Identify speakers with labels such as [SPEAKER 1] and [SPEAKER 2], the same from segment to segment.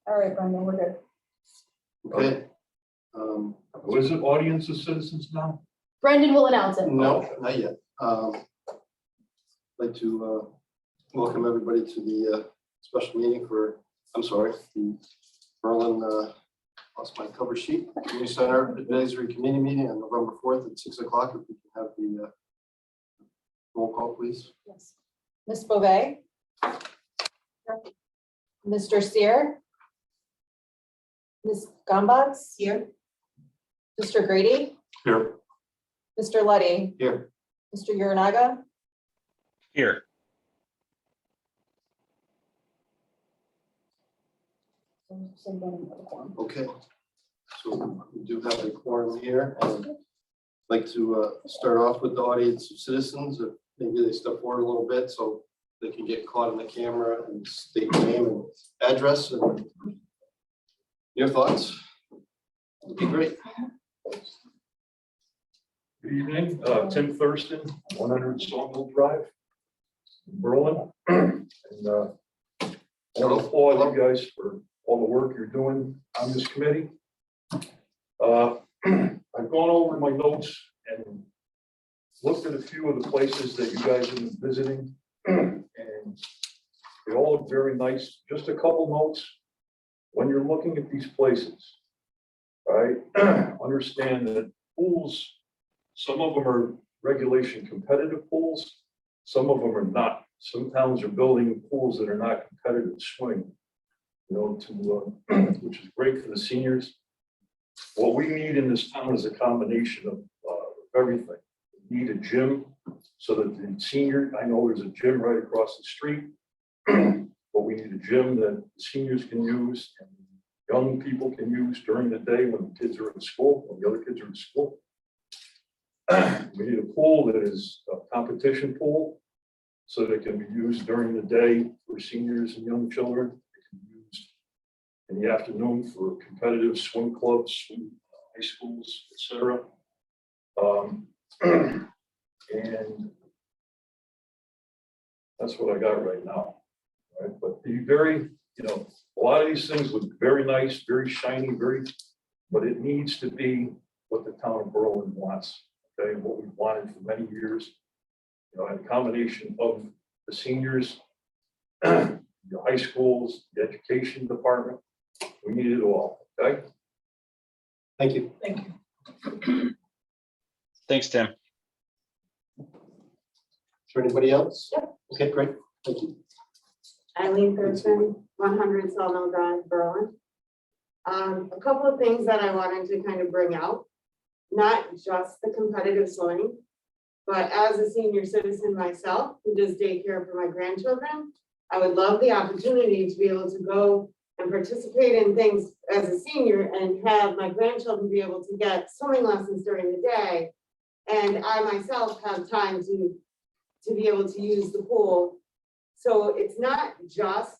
[SPEAKER 1] All right, Brendan, we're good.
[SPEAKER 2] Okay.
[SPEAKER 3] What is it, audience of citizens now?
[SPEAKER 1] Brendan will announce it.
[SPEAKER 2] No, not yet. I'd like to welcome everybody to the special meeting for, the Berlin, lost my cover sheet, Community Center Advisory Committee meeting on November 4th at 6 o'clock. If we can have the roll call, please.
[SPEAKER 1] Yes. Ms. Beauvais? Mr. Sear? Ms. Gombots? Here. Mr. Grady?
[SPEAKER 3] Here.
[SPEAKER 1] Mr. Luddy?
[SPEAKER 2] Here.
[SPEAKER 1] Mr. Uranaga?
[SPEAKER 4] Here.
[SPEAKER 2] Okay. So we do have a quorum here. And I'd like to start off with the audience of citizens. If maybe they step forward a little bit so they can get caught in the camera and state your name and address and your thoughts. Would be great.
[SPEAKER 3] Good evening, Tim Thurston, 100 Sawmill Drive, Berlin. And I want to applaud you guys for all the work you're doing on this committee. I've gone over my notes and looked at a few of the places that you guys have been visiting, and they all look very nice. Just a couple notes. When you're looking at these places, all right, understand that pools, some of them are regulation competitive pools, some of them are not. Some towns are building pools that are not competitive swimming, which is great for the seniors. What we need in this town is a combination of everything. We need a gym so that the senior, I know there's a gym right across the street, but we need a gym that the seniors can use and young people can use during the day when the kids are in school, when the other kids are in school. We need a pool that is a competition pool so that it can be used during the day for seniors and young children. It can be used in the afternoon for competitive swim clubs, swim, high schools, etc. And that's what I got right now. Right? But be very, a lot of these things look very nice, very shiny, but it needs to be what the town of Berlin wants. Okay, what we've wanted for many years, and a combination of the seniors, the high schools, the education department. We need it all. Okay.
[SPEAKER 2] Thank you.
[SPEAKER 1] Thank you.
[SPEAKER 4] Thanks, Tim.
[SPEAKER 2] Is there anybody else?
[SPEAKER 1] Yep.
[SPEAKER 2] Okay, great. Thank you.
[SPEAKER 5] Eileen Thurston, 100 Sawmill Drive, Berlin. A couple of things that I wanted to kind of bring out, not just the competitive swimming, but as a senior citizen myself who does daycare for my grandchildren, I would love the opportunity to be able to go and participate in things as a senior and have my grandchildren be able to get swimming lessons during the day. And I myself have time to be able to use the pool. So it's not just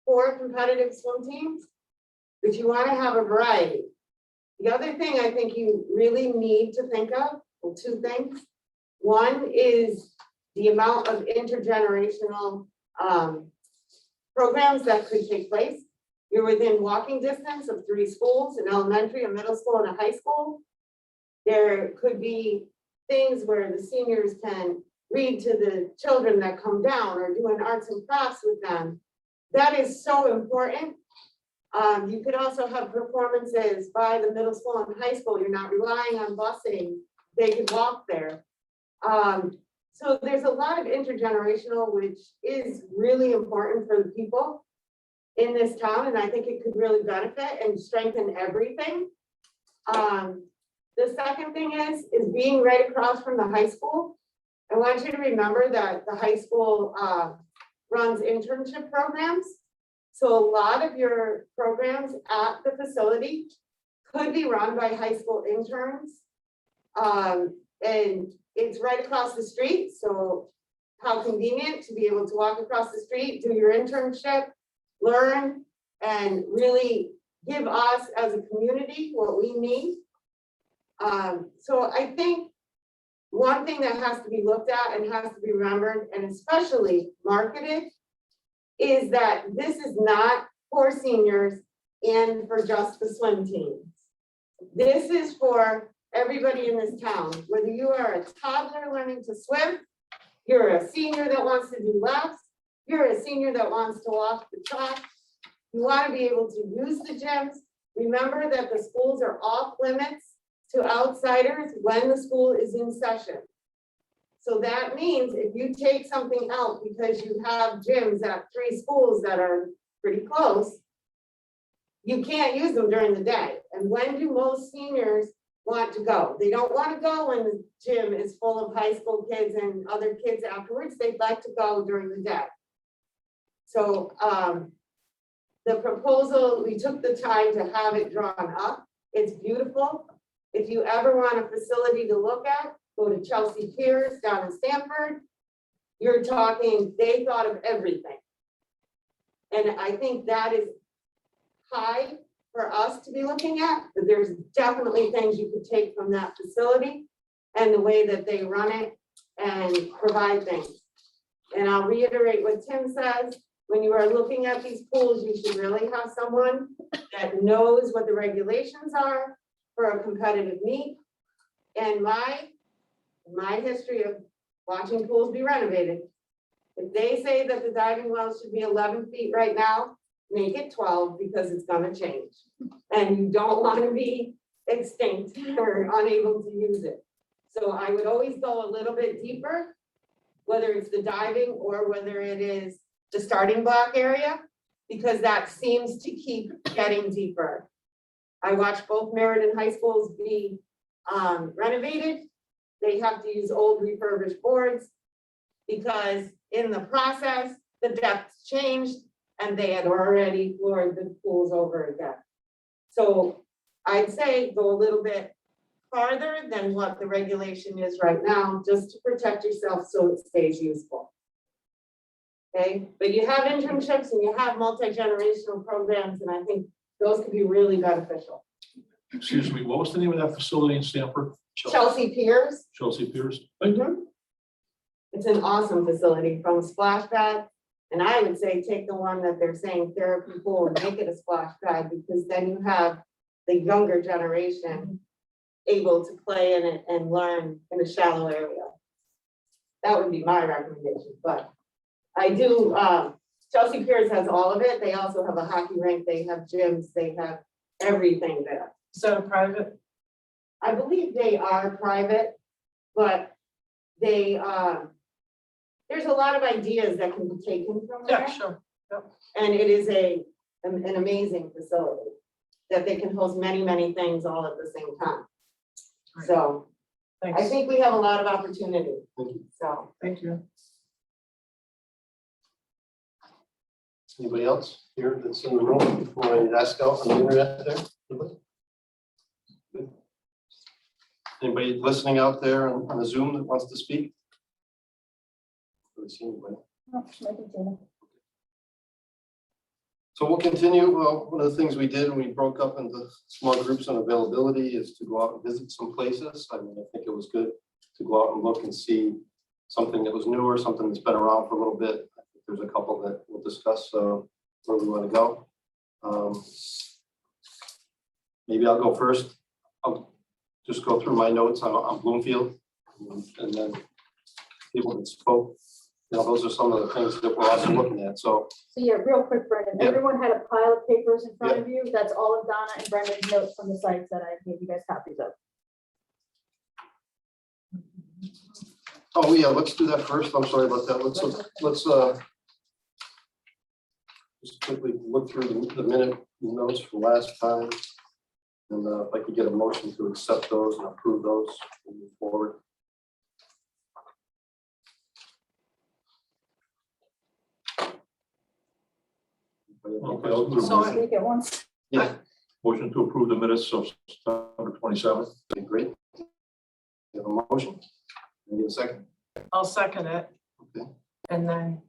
[SPEAKER 5] for competitive swim teams, but you want to have a variety. The other thing I think you really need to think of, well, two things. One is the amount of intergenerational programs that could take place. You're within walking distance of 3 schools, an elementary, a middle school, and a high school. There could be things where the seniors can read to the children that come down or doing arts and crafts with them. That is so important. You could also have performances by the middle school and high school. You're not relying on busing. They could walk there. So there's a lot of intergenerational, which is really important for the people in this town. And I think it could really benefit and strengthen everything. The second thing is being right across from the high school. I want you to remember that the high school runs internship programs. So a lot of your programs at the facility could be run by high school interns. And it's right across the street. So how convenient to be able to walk across the street, do your internship, learn, and really give us as a community what we need. So I think one thing that has to be looked at and has to be remembered, and especially marketed, is that this is not for seniors and for just the swim teams. This is for everybody in this town, whether you are a toddler learning to swim, you're a senior that wants to do laps, you're a senior that wants to walk the track, you want to be able to use the gyms. Remember that the schools are off limits to outsiders when the school is in session. So that means if you take something out because you have gyms at 3 schools that are pretty close, you can't use them during the day. And when do most seniors want to go? They don't want to go when the gym is full of high school kids and other kids afterwards. They'd like to go during the day. So the proposal, we took the time to have it drawn up. It's beautiful. If you ever want a facility to look at, go to Chelsea Piers down in Stamford. You're talking, they thought of everything. And I think that is high for us to be looking at, but there's definitely things you could take from that facility and the way that they run it and provide things. And I'll reiterate what Tim says, when you are looking at these pools, you should really have someone that knows what the regulations are for a competitive meet. And my history of watching pools be renovated, if they say that the diving wells should be 11 feet right now, make it 12 because it's gonna change. And you don't wanna be extinct or unable to use it. So I would always go a little bit deeper, whether it's the diving or whether it is the starting block area, because that seems to keep getting deeper. I watched both Meriden high schools be renovated. They have to use old refurbished boards because in the process, the depths changed and they had already floored the pools over again. So I'd say go a little bit farther than what the regulation is right now, just to protect yourself so it stays useful. Okay, but you have internships and you have multi-generational programs, and I think those could be really beneficial.
[SPEAKER 6] Excuse me, what was the name of that facility in Stamford?
[SPEAKER 5] Chelsea Piers.
[SPEAKER 6] Chelsea Piers?
[SPEAKER 5] It's an awesome facility from splash pad. And I would say take the one that they're saying therapy pool and make it a splash pad, because then you have the younger generation able to play in it and learn in a shallow area. That would be my recommendation, but I do, Chelsea Piers has all of it. They also have a hockey rink, they have gyms, they have everything there.
[SPEAKER 7] So private?
[SPEAKER 5] I believe they are private, but they, there's a lot of ideas that can be taken from there.
[SPEAKER 7] Yeah, sure.
[SPEAKER 5] And it is an amazing facility that they can host many, many things all at the same time.
[SPEAKER 7] Right.
[SPEAKER 5] So I
[SPEAKER 7] Thanks.
[SPEAKER 5] think we have a lot of opportunity,
[SPEAKER 2] Thank you.
[SPEAKER 5] so.
[SPEAKER 7] Thank you.
[SPEAKER 2] Anybody else here that's in the room before I ask out on the internet there? Anybody? Good. Anybody listening out there on the Zoom that wants to speak? Really see anybody? So we'll continue. Well, one of the things we did when we broke up into small groups on availability is to go out and visit some places. I mean, I think it was good to go out and look and see something that was newer, something that's been around for a little bit. I think there's a couple that we'll discuss where we want to go. Maybe I'll go first. I'll just go through my notes on Bloomfield, and then people that spoke. You know, those are some of the things that we're also looking at. So
[SPEAKER 8] yeah, real quick, Brendan,
[SPEAKER 2] Yeah.
[SPEAKER 8] everyone had a pile of papers in front of you. That's all of Donna and Brendan's notes from the sites that I gave you guys copies of.
[SPEAKER 2] oh yeah, let's do that first. I'm sorry about that. Let's just quickly look through the minute notes from last time. And if I could get a motion to accept those and approve those moving forward.
[SPEAKER 6] Okay, I'll do a
[SPEAKER 7] So
[SPEAKER 6] motion.
[SPEAKER 8] Speak at once.
[SPEAKER 2] Yeah,
[SPEAKER 6] Motion to approve the minutes of September 27th.
[SPEAKER 2] okay, great. You have a motion? Can I get a second?
[SPEAKER 7] I'll second it.
[SPEAKER 2] Okay.
[SPEAKER 7] And then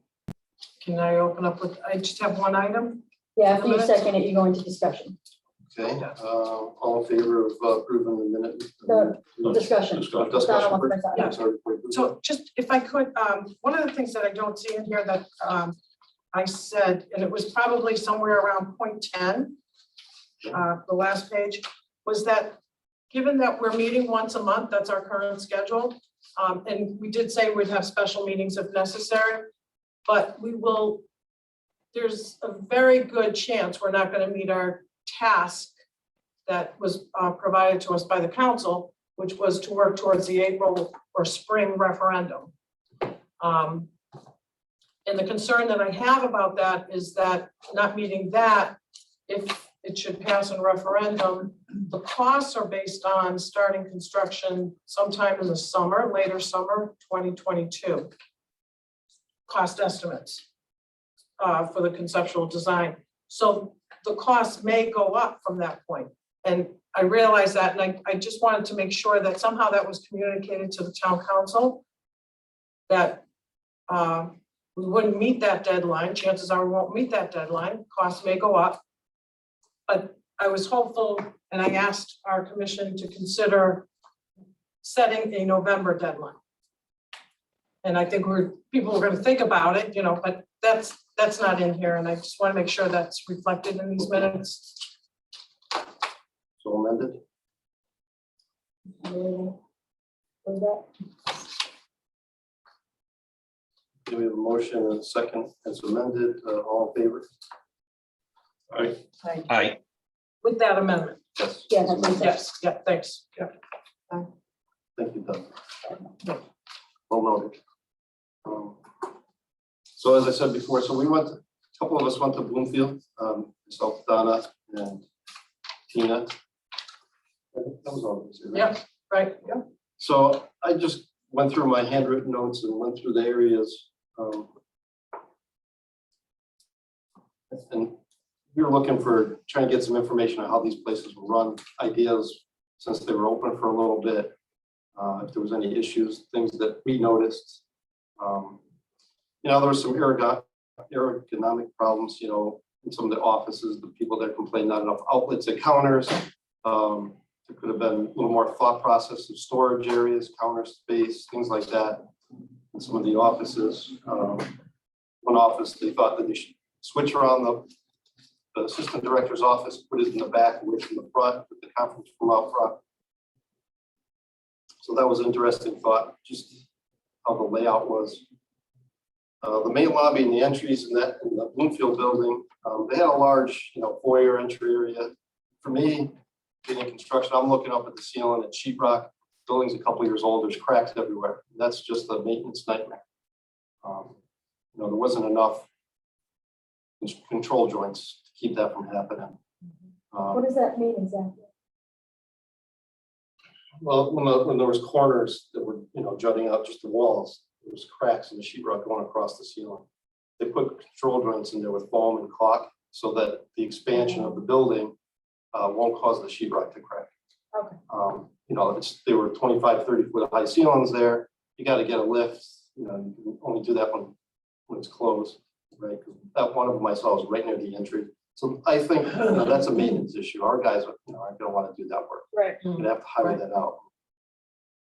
[SPEAKER 7] can I open up with, I just have one item?
[SPEAKER 8] Yeah, after you second it, you go into discussion.
[SPEAKER 2] Okay, all in favor of approving the minute?
[SPEAKER 8] The discussion.
[SPEAKER 6] Discussion.
[SPEAKER 8] Donna wants to
[SPEAKER 2] first?
[SPEAKER 8] make that.
[SPEAKER 2] Sorry.
[SPEAKER 7] So just if I could, one of the things that I don't see in here that I said, and it was probably somewhere around point 10, the last page, was that given that we're meeting once a month, that's our current schedule. And we did say we'd have special meetings if necessary, but there's a very good chance we're not going to meet our task that was provided to us by the council, which was to work towards the April or spring referendum. And the concern that I have about that is that not meeting that, if it should pass in referendum, the costs are based on starting construction sometime in the summer, later summer, 2022. Cost estimates for the conceptual design. So the costs may go up from that point. And I realize that, and I just wanted to make sure that somehow that was communicated to the town council, that we wouldn't meet that deadline. Chances are we won't meet that deadline. Costs may go up. But I was hopeful, and I asked our commission to consider setting a November deadline. And I think people are going to think about it, but that's not in here, and I just want to make sure that's reflected in these minutes.
[SPEAKER 2] So amended. Do we have a motion and a second as amended? All in favor?
[SPEAKER 4] Aye.
[SPEAKER 7] With that amendment.
[SPEAKER 2] Yes.
[SPEAKER 8] Yeah, that's what I said.
[SPEAKER 7] Yes, yeah, thanks. Yeah.
[SPEAKER 2] Thank you, Doug. Well noted. So as I said before, so a couple of us went to Bloomfield, myself, Donna, and Tina. That was all.
[SPEAKER 7] Yeah, right, yeah.
[SPEAKER 2] So I just went through my handwritten notes and went through the areas. And we were looking for, trying to get some information on how these places were run, ideas since they were open for a little bit. If there was any issues, things that we noticed. There was some ergonomic problems, in some of the offices, the people that complained not enough outlets at counters. There could have been a little more thought process of storage areas, counter space, things like that in some of the offices. One office, they thought that they should switch around the assistant director's office, put it in the back, away from the front, with the conference room out front. So that was an interesting thought, just how the layout was. The main lobby and the entries in the Bloomfield building, they had a large, foyer entry area. For me, being in construction, I'm looking up at the ceiling at sheetrock. Building's a couple years old, there's cracks everywhere. That's just a maintenance nightmare. There wasn't enough control joints to keep that from happening.
[SPEAKER 8] What does that mean exactly?
[SPEAKER 2] Well, when there was corners that were, jutting out just the walls, there was cracks in the sheetrock going across the ceiling. They put control joints in there with foam and caulk so that the expansion of the building won't cause the sheetrock to crack.
[SPEAKER 8] Okay.
[SPEAKER 2] They were 25, 30 foot high ceilings there. You got to get a lift. You can only do that when it's closed, right? Because that one of them I saw was right near the entry. So I think that's a maintenance issue. Our guys, aren't going to want to do that work.
[SPEAKER 8] Right.
[SPEAKER 2] You'd have to hire that out.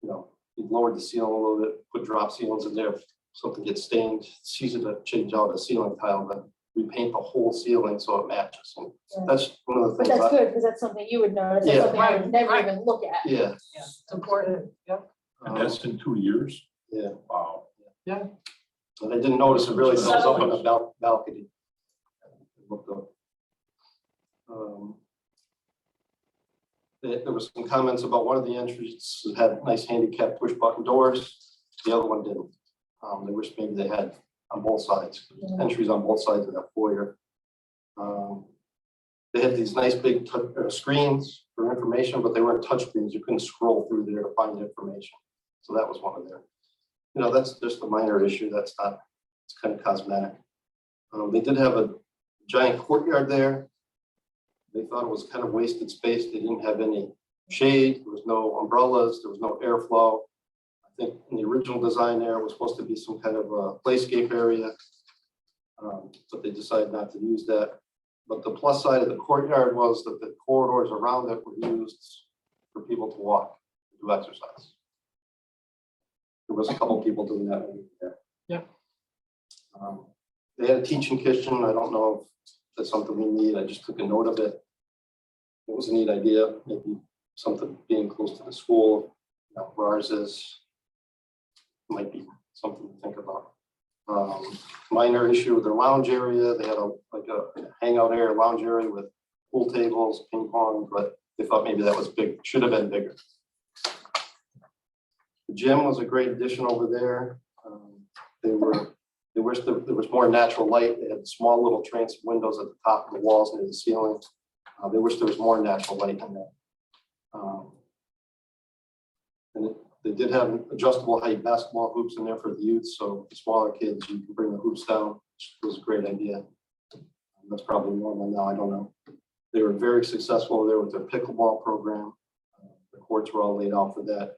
[SPEAKER 2] You'd lower the ceiling a little bit, put drop ceilings in there. If something gets stained, it's easy to change out a ceiling tile, but repaint the whole ceiling so it matches. And that's one of the
[SPEAKER 8] But
[SPEAKER 2] things.
[SPEAKER 8] that's good, because that's something you would notice. That's
[SPEAKER 2] Yeah.
[SPEAKER 8] something I would never
[SPEAKER 7] Right.
[SPEAKER 8] even look at.
[SPEAKER 2] Yeah.
[SPEAKER 7] It's important, yeah.
[SPEAKER 6] And that's in 2 years?
[SPEAKER 2] Yeah.
[SPEAKER 6] Wow.
[SPEAKER 2] And I didn't notice it really goes up on the balcony. Looked up. There was some comments about one of the entries that had nice handicap push button doors. The other one didn't. They wish maybe they had on both sides, entries on both sides of that foyer. They had these nice big screens for information, but they weren't touch screens. You couldn't scroll through there to find information. So that was one of their, that's just a minor issue. That's not, it's kind of cosmetic. They did have a giant courtyard there. They thought it was kind of wasted space. They didn't have any shade. There was no umbrellas. There was no airflow. I think in the original design there was supposed to be some kind of a playscape area, but they decided not to use that. But the plus side of the courtyard was that the corridors around it were used for people to walk, to do exercise. There was a couple people doing that.
[SPEAKER 7] Yeah.
[SPEAKER 2] They had a teaching kitchen. I don't know if that's something we need. I just took a note of it. it was a neat idea, maybe something being close to the school, where ours is, might be something to think about. Minor issue with their lounge area, they had a hangout area, lounge area with pool tables, ping pong, but they thought maybe that was big, should have been bigger. The gym was a great addition over there. They wished there was more natural light. They had small little transom windows at the top of the walls near the ceiling. They wish there was more natural light in there. They did have adjustable height basketball hoops in there for the youth, so the smaller kids, you can bring the hoops down, which was a great idea. That's probably normal now, I don't know. They were very successful over there with their pickleball program. The courts were all laid out for that.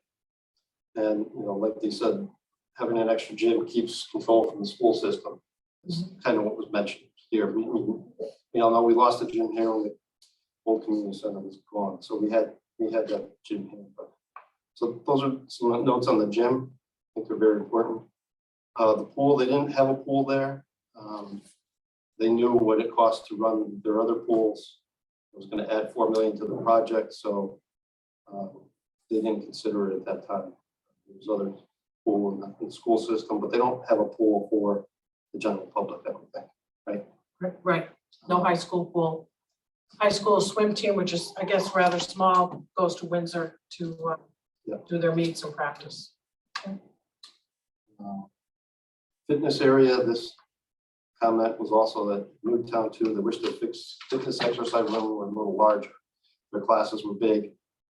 [SPEAKER 2] And, like they said, having an extra gym keeps control from the school system. It's kind of what was mentioned here. We all know we lost the gym here when the old community center was gone. So we had that gym here. So those are some notes on the gym. I think they're very important. The pool, they didn't have a pool there. They knew what it cost to run their other pools. It was going to add $4 million to the project, so they didn't consider it at that time. There's other pool in the school system, but they don't have a pool for the general public, I don't think, right?
[SPEAKER 7] Right, no high school pool. High school swim team, which is, I guess, rather small, goes to Windsor to do their meets and practice.
[SPEAKER 2] Fitness area, this comment was also that Newtown too, they wish their fitness exercise room were a little larger. Their classes were big.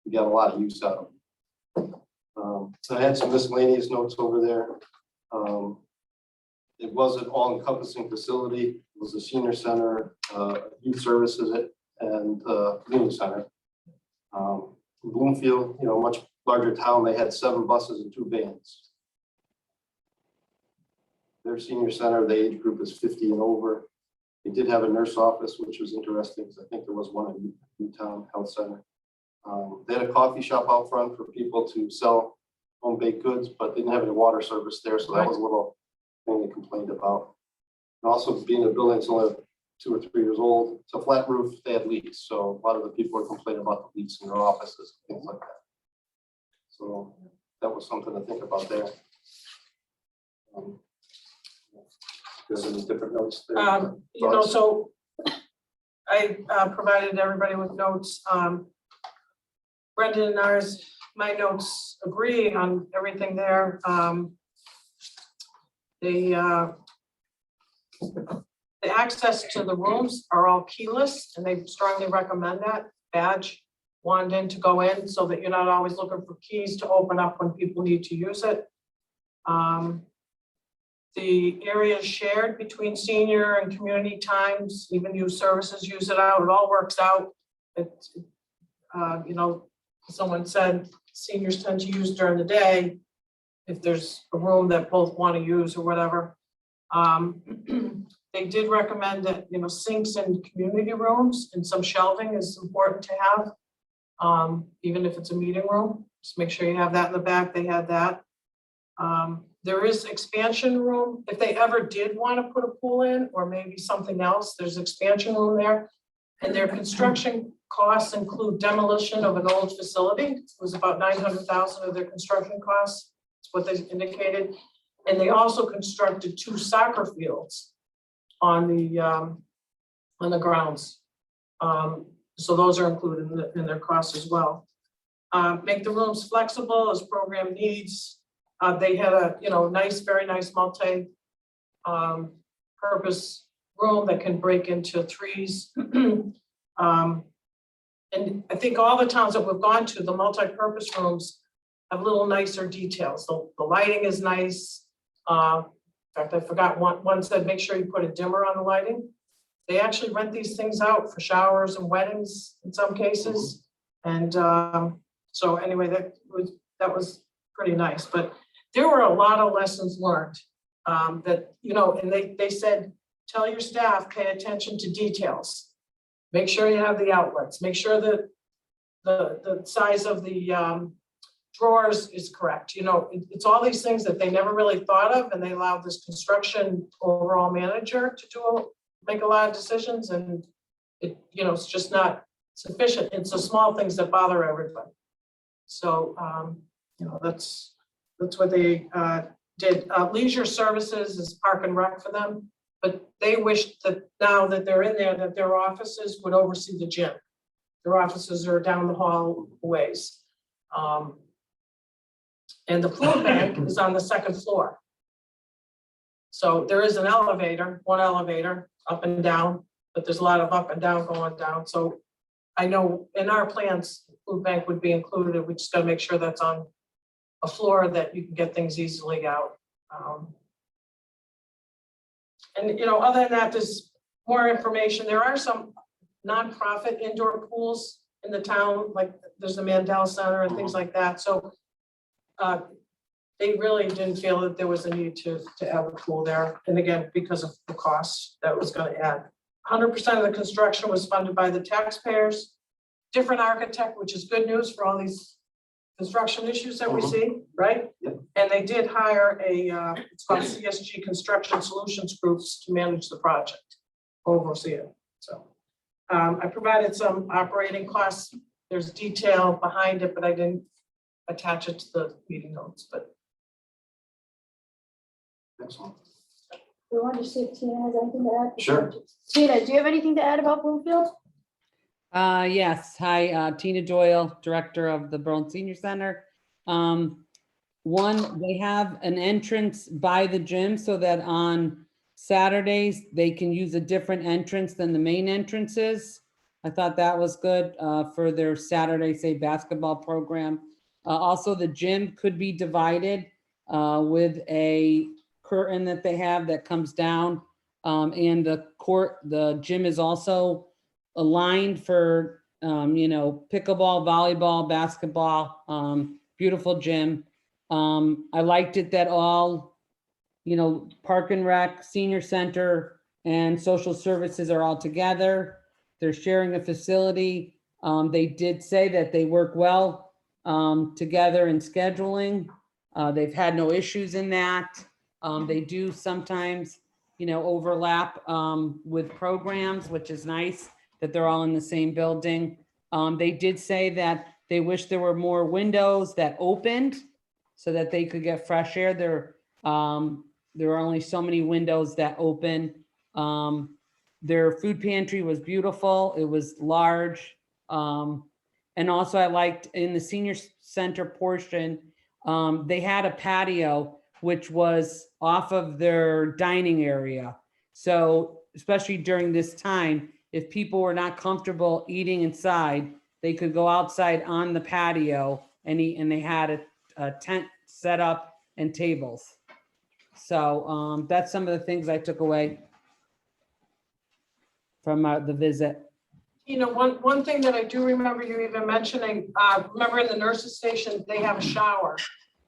[SPEAKER 2] We got a lot of use out of them. So I had some miscellaneous notes over there. It was an all-encompassing facility. It was a senior center, youth services, and community center. Bloomfield, much larger town, they had 7 buses and 2 vans. Their senior center, the age group is 50 and over. They did have a nurse office, which was interesting because I think there was one in Newtown Health Center. They had a coffee shop out front for people to sell home baked goods, but they didn't have any water service there, so that was a little thing they complained about. And also, being a building that's only 2 or 3 years old, it's a flat roof, they had leaks, so a lot of the people were complaining about the leaks in their offices, things like that. So that was something to think about there. There's any different notes there?
[SPEAKER 7] So I provided everybody with notes. Brendan and my notes agree on everything there. The access to the rooms are all keyless, and they strongly recommend that badge wand in to go in so that you're not always looking for keys to open up when people need to use it. The area is shared between senior and community times, even youth services use it out, it all works out. Someone said seniors tend to use during the day if there's a room that both want to use or whatever. They did recommend that, sinks in community rooms and some shelving is important to have, even if it's a meeting room. Just make sure you have that in the back. They had that. There is expansion room. If they ever did want to put a pool in or maybe something else, there's expansion room there. And their construction costs include demolition of an old facility. It was about $900,000 of their construction costs. That's what they indicated. And they also constructed 2 soccer fields on the grounds. So those are included in their costs as well. Make the rooms flexible as program needs. They had a very nice multi purpose room that can break into 3s. And I think all the towns that we've gone to, the multi-purpose rooms have little nicer details. The lighting is nice. In fact, I forgot one said, make sure you put a dimmer on the lighting. They actually rent these things out for showers and weddings in some cases. And so anyway, that was pretty nice. But there were a lot of lessons learned that, and they said, tell your staff, pay attention to details. Make sure you have the outlets. Make sure that the size of the drawers is correct. It's all these things that they never really thought of, and they allowed this construction overall manager to make a lot of decisions. And it's just not sufficient. It's the small things that bother everybody. So, that's what they did. Leisure services is park and rec for them, but they wish that now that they're in there, that their offices would oversee the gym. Their offices are down the hall ways. And the food bank is on the second floor. So there is an elevator, one elevator up and down, but there's a lot of up and down going down. So I know in our plans, food bank would be included. We just gotta make sure that's on a floor that you can get things easily out. And, other than that, there's more information. There are some nonprofit indoor pools in the town, like there's the Mandel Center and things like that. So they really didn't feel that there was a need to have a pool there. And again, because of the cost that was going to add. 100% of the construction was funded by the taxpayers. Different architect, which is good news for all these construction issues that we see, right?
[SPEAKER 2] Yep.
[SPEAKER 7] And they did hire it's called CSG Construction Solutions Groups to manage the project, oversee it. So I provided some operating costs. There's detail behind it, but I didn't attach it to the meeting notes, but.
[SPEAKER 2] Excellent.
[SPEAKER 8] We wanted to see if Tina has anything to add.
[SPEAKER 2] Sure.
[SPEAKER 8] Tina, do you have anything to add about Bloomfield?
[SPEAKER 9] Yes. Hi, Tina Doyle, Director of the Berlin Senior Center. One, they have an entrance by the gym so that on Saturdays, they can use a different entrance than the main entrances. I thought that was good for their Saturday, say, basketball program. Also, the gym could be divided with a curtain that they have that comes down. And the gym is also aligned for, pickleball, volleyball, basketball, beautiful gym. I liked it that all, park and rec, senior center, and social services are all together. They're sharing a facility. They did say that they work well together in scheduling. They've had no issues in that. They do sometimes, overlap with programs, which is nice that they're all in the same building. They did say that they wish there were more windows that opened so that they could get fresh air. There are only so many windows that open. Their food pantry was beautiful. It was large. And also I liked in the senior center portion, they had a patio which was off of their dining area. So especially during this time, if people were not comfortable eating inside, they could go outside on the patio and eat, and they had a tent set up and tables. So that's some of the things I took away from the visit.
[SPEAKER 7] One thing that I do remember you even mentioning, remember in the nurses station, they have a shower,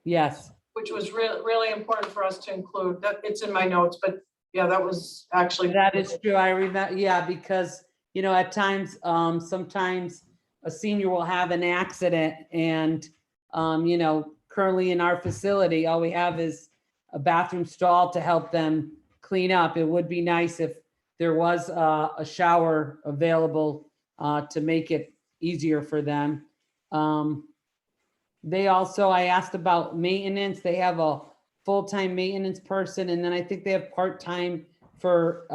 [SPEAKER 9] Yes.
[SPEAKER 7] which was really important for us to include. That it's in my notes, but yeah, that was actually.
[SPEAKER 9] That is true. I remember, yeah, because, at times, sometimes a senior will have an accident and, currently in our facility, all we have is a bathroom stall to help them clean up. It would be nice if there was a shower available to make it easier for them. I asked about maintenance. They have a full-time maintenance person, and then I think they have part-time for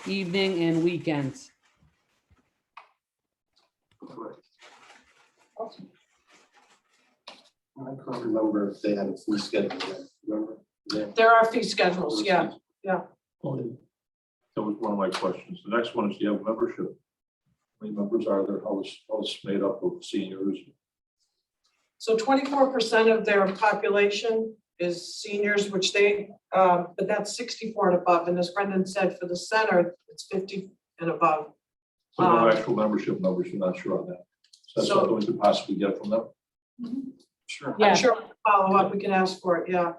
[SPEAKER 9] evening and weekends.
[SPEAKER 2] Correct. I can't remember if they had a fee schedule yet. Remember? Yeah.
[SPEAKER 7] There are fee schedules, yeah.
[SPEAKER 6] That was one of my questions. The next one is, do you have membership? How many members are there? How is made up of seniors?
[SPEAKER 7] So 24% of their population is seniors, which but that's 64 and above. And as Brendan said, for the center, it's 50 and above.
[SPEAKER 6] So no actual membership numbers, you're not sure on that. So that's
[SPEAKER 7] So-
[SPEAKER 6] something we could possibly get from them?
[SPEAKER 2] Sure.
[SPEAKER 9] Yeah.
[SPEAKER 7] I'm sure follow up, we can ask for it, yeah.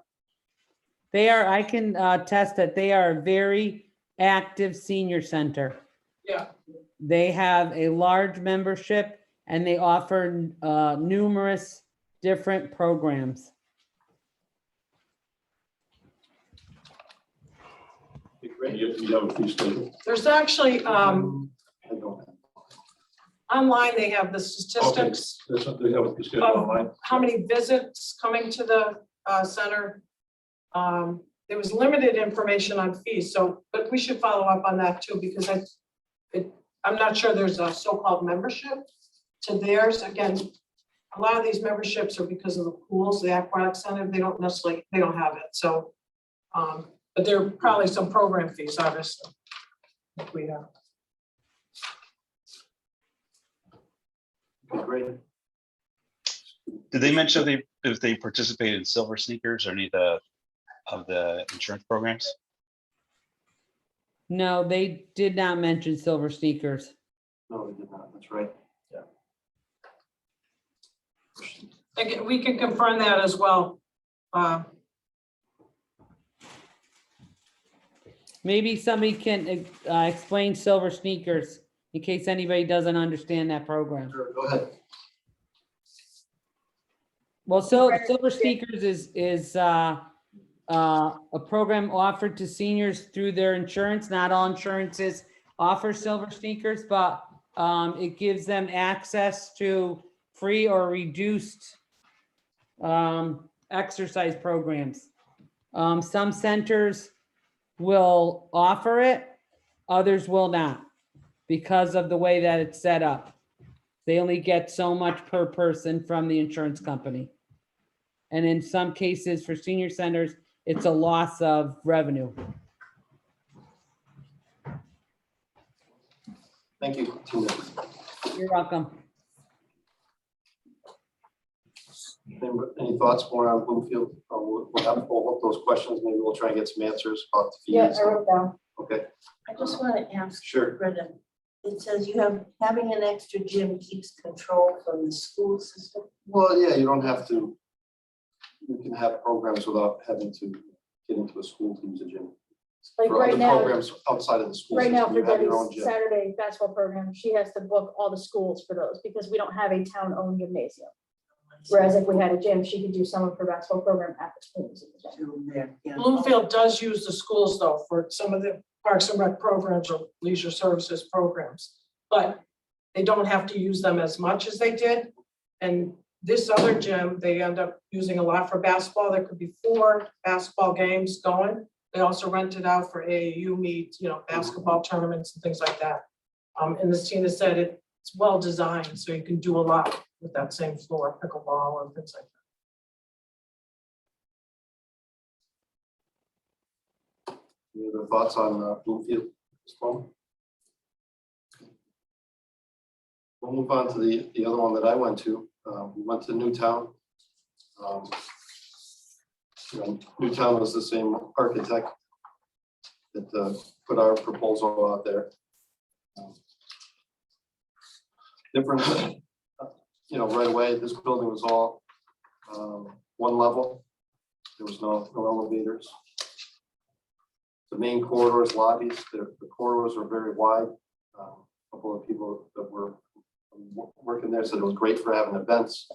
[SPEAKER 9] They are, I can test that they are a very active senior center.
[SPEAKER 7] Yeah.
[SPEAKER 9] They have a large membership and they offer numerous different programs.
[SPEAKER 6] You have a fee schedule?
[SPEAKER 7] There's actually,
[SPEAKER 2] I don't have.
[SPEAKER 7] online, they have the statistics
[SPEAKER 6] They have it scheduled
[SPEAKER 7] of
[SPEAKER 6] online.
[SPEAKER 7] how many visits coming to the center. There was limited information on fees, so, but we should follow up on that too, because I'm not sure there's a so-called membership to theirs. Again, a lot of these memberships are because of the pools, the aquatic center, they don't have it, so. But there are probably some program fees, obviously. If we have.
[SPEAKER 2] Okay, great.
[SPEAKER 4] Did they mention if they participated in Silver Sneakers or any of the insurance programs?
[SPEAKER 9] No, they did not mention Silver Sneakers.
[SPEAKER 2] No, we did not. That's right.
[SPEAKER 7] Again, we can confirm that as well.
[SPEAKER 9] Maybe somebody can explain Silver Sneakers in case anybody doesn't understand that program.
[SPEAKER 2] Sure, go ahead.
[SPEAKER 9] Well, Silver Sneakers is a program offered to seniors through their insurance. Not all insurances offer Silver Sneakers, but it gives them access to free or reduced exercise programs. Some centers will offer it, others will not, because of the way that it's set up. They only get so much per person from the insurance company. And in some cases for senior centers, it's a loss of revenue.
[SPEAKER 2] Thank you, Tina.
[SPEAKER 9] You're welcome.
[SPEAKER 2] Any thoughts more on Bloomfield? We'll hold those questions. Maybe we'll try and get some answers about the
[SPEAKER 8] Yeah,
[SPEAKER 2] fees.
[SPEAKER 8] I wrote down.
[SPEAKER 2] Okay,
[SPEAKER 10] I just want to ask
[SPEAKER 2] sure.
[SPEAKER 10] Brenda, it says having an extra gym keeps control from the school system.
[SPEAKER 2] Well, yeah, you don't have to. You can have programs without having to get into a school to use a gym.
[SPEAKER 8] Like
[SPEAKER 2] For
[SPEAKER 8] right
[SPEAKER 2] other
[SPEAKER 8] now,
[SPEAKER 2] programs outside of the school
[SPEAKER 8] right now
[SPEAKER 2] system,
[SPEAKER 8] for
[SPEAKER 2] you have your own
[SPEAKER 8] Debbie's
[SPEAKER 2] gym.
[SPEAKER 8] Saturday basketball program, she has to book all the schools for those because we don't have a town-owned gymnasium. Whereas if we had a gym, she could do some of her basketball program at the schools.
[SPEAKER 7] Bloomfield does use the schools though for some of the Parks and Rec programs or leisure services programs, but they don't have to use them as much as they did. And this other gym, they end up using a lot for basketball. There could be 4 basketball games going. They also rent it out for AAU meets, basketball tournaments and things like that. And as Tina said, it's well designed, so you can do a lot with that same floor, pickleball and things like that.
[SPEAKER 2] Any other thoughts on Bloomfield? We'll move on to the other one that I went to. We went to Newtown. Newtown was the same architect that put our proposal out there. Different, right away, this building was all one level. There was no elevators. The main corridors, lobbies, the corridors were very wide. A couple of people that were working there said it was great for having events,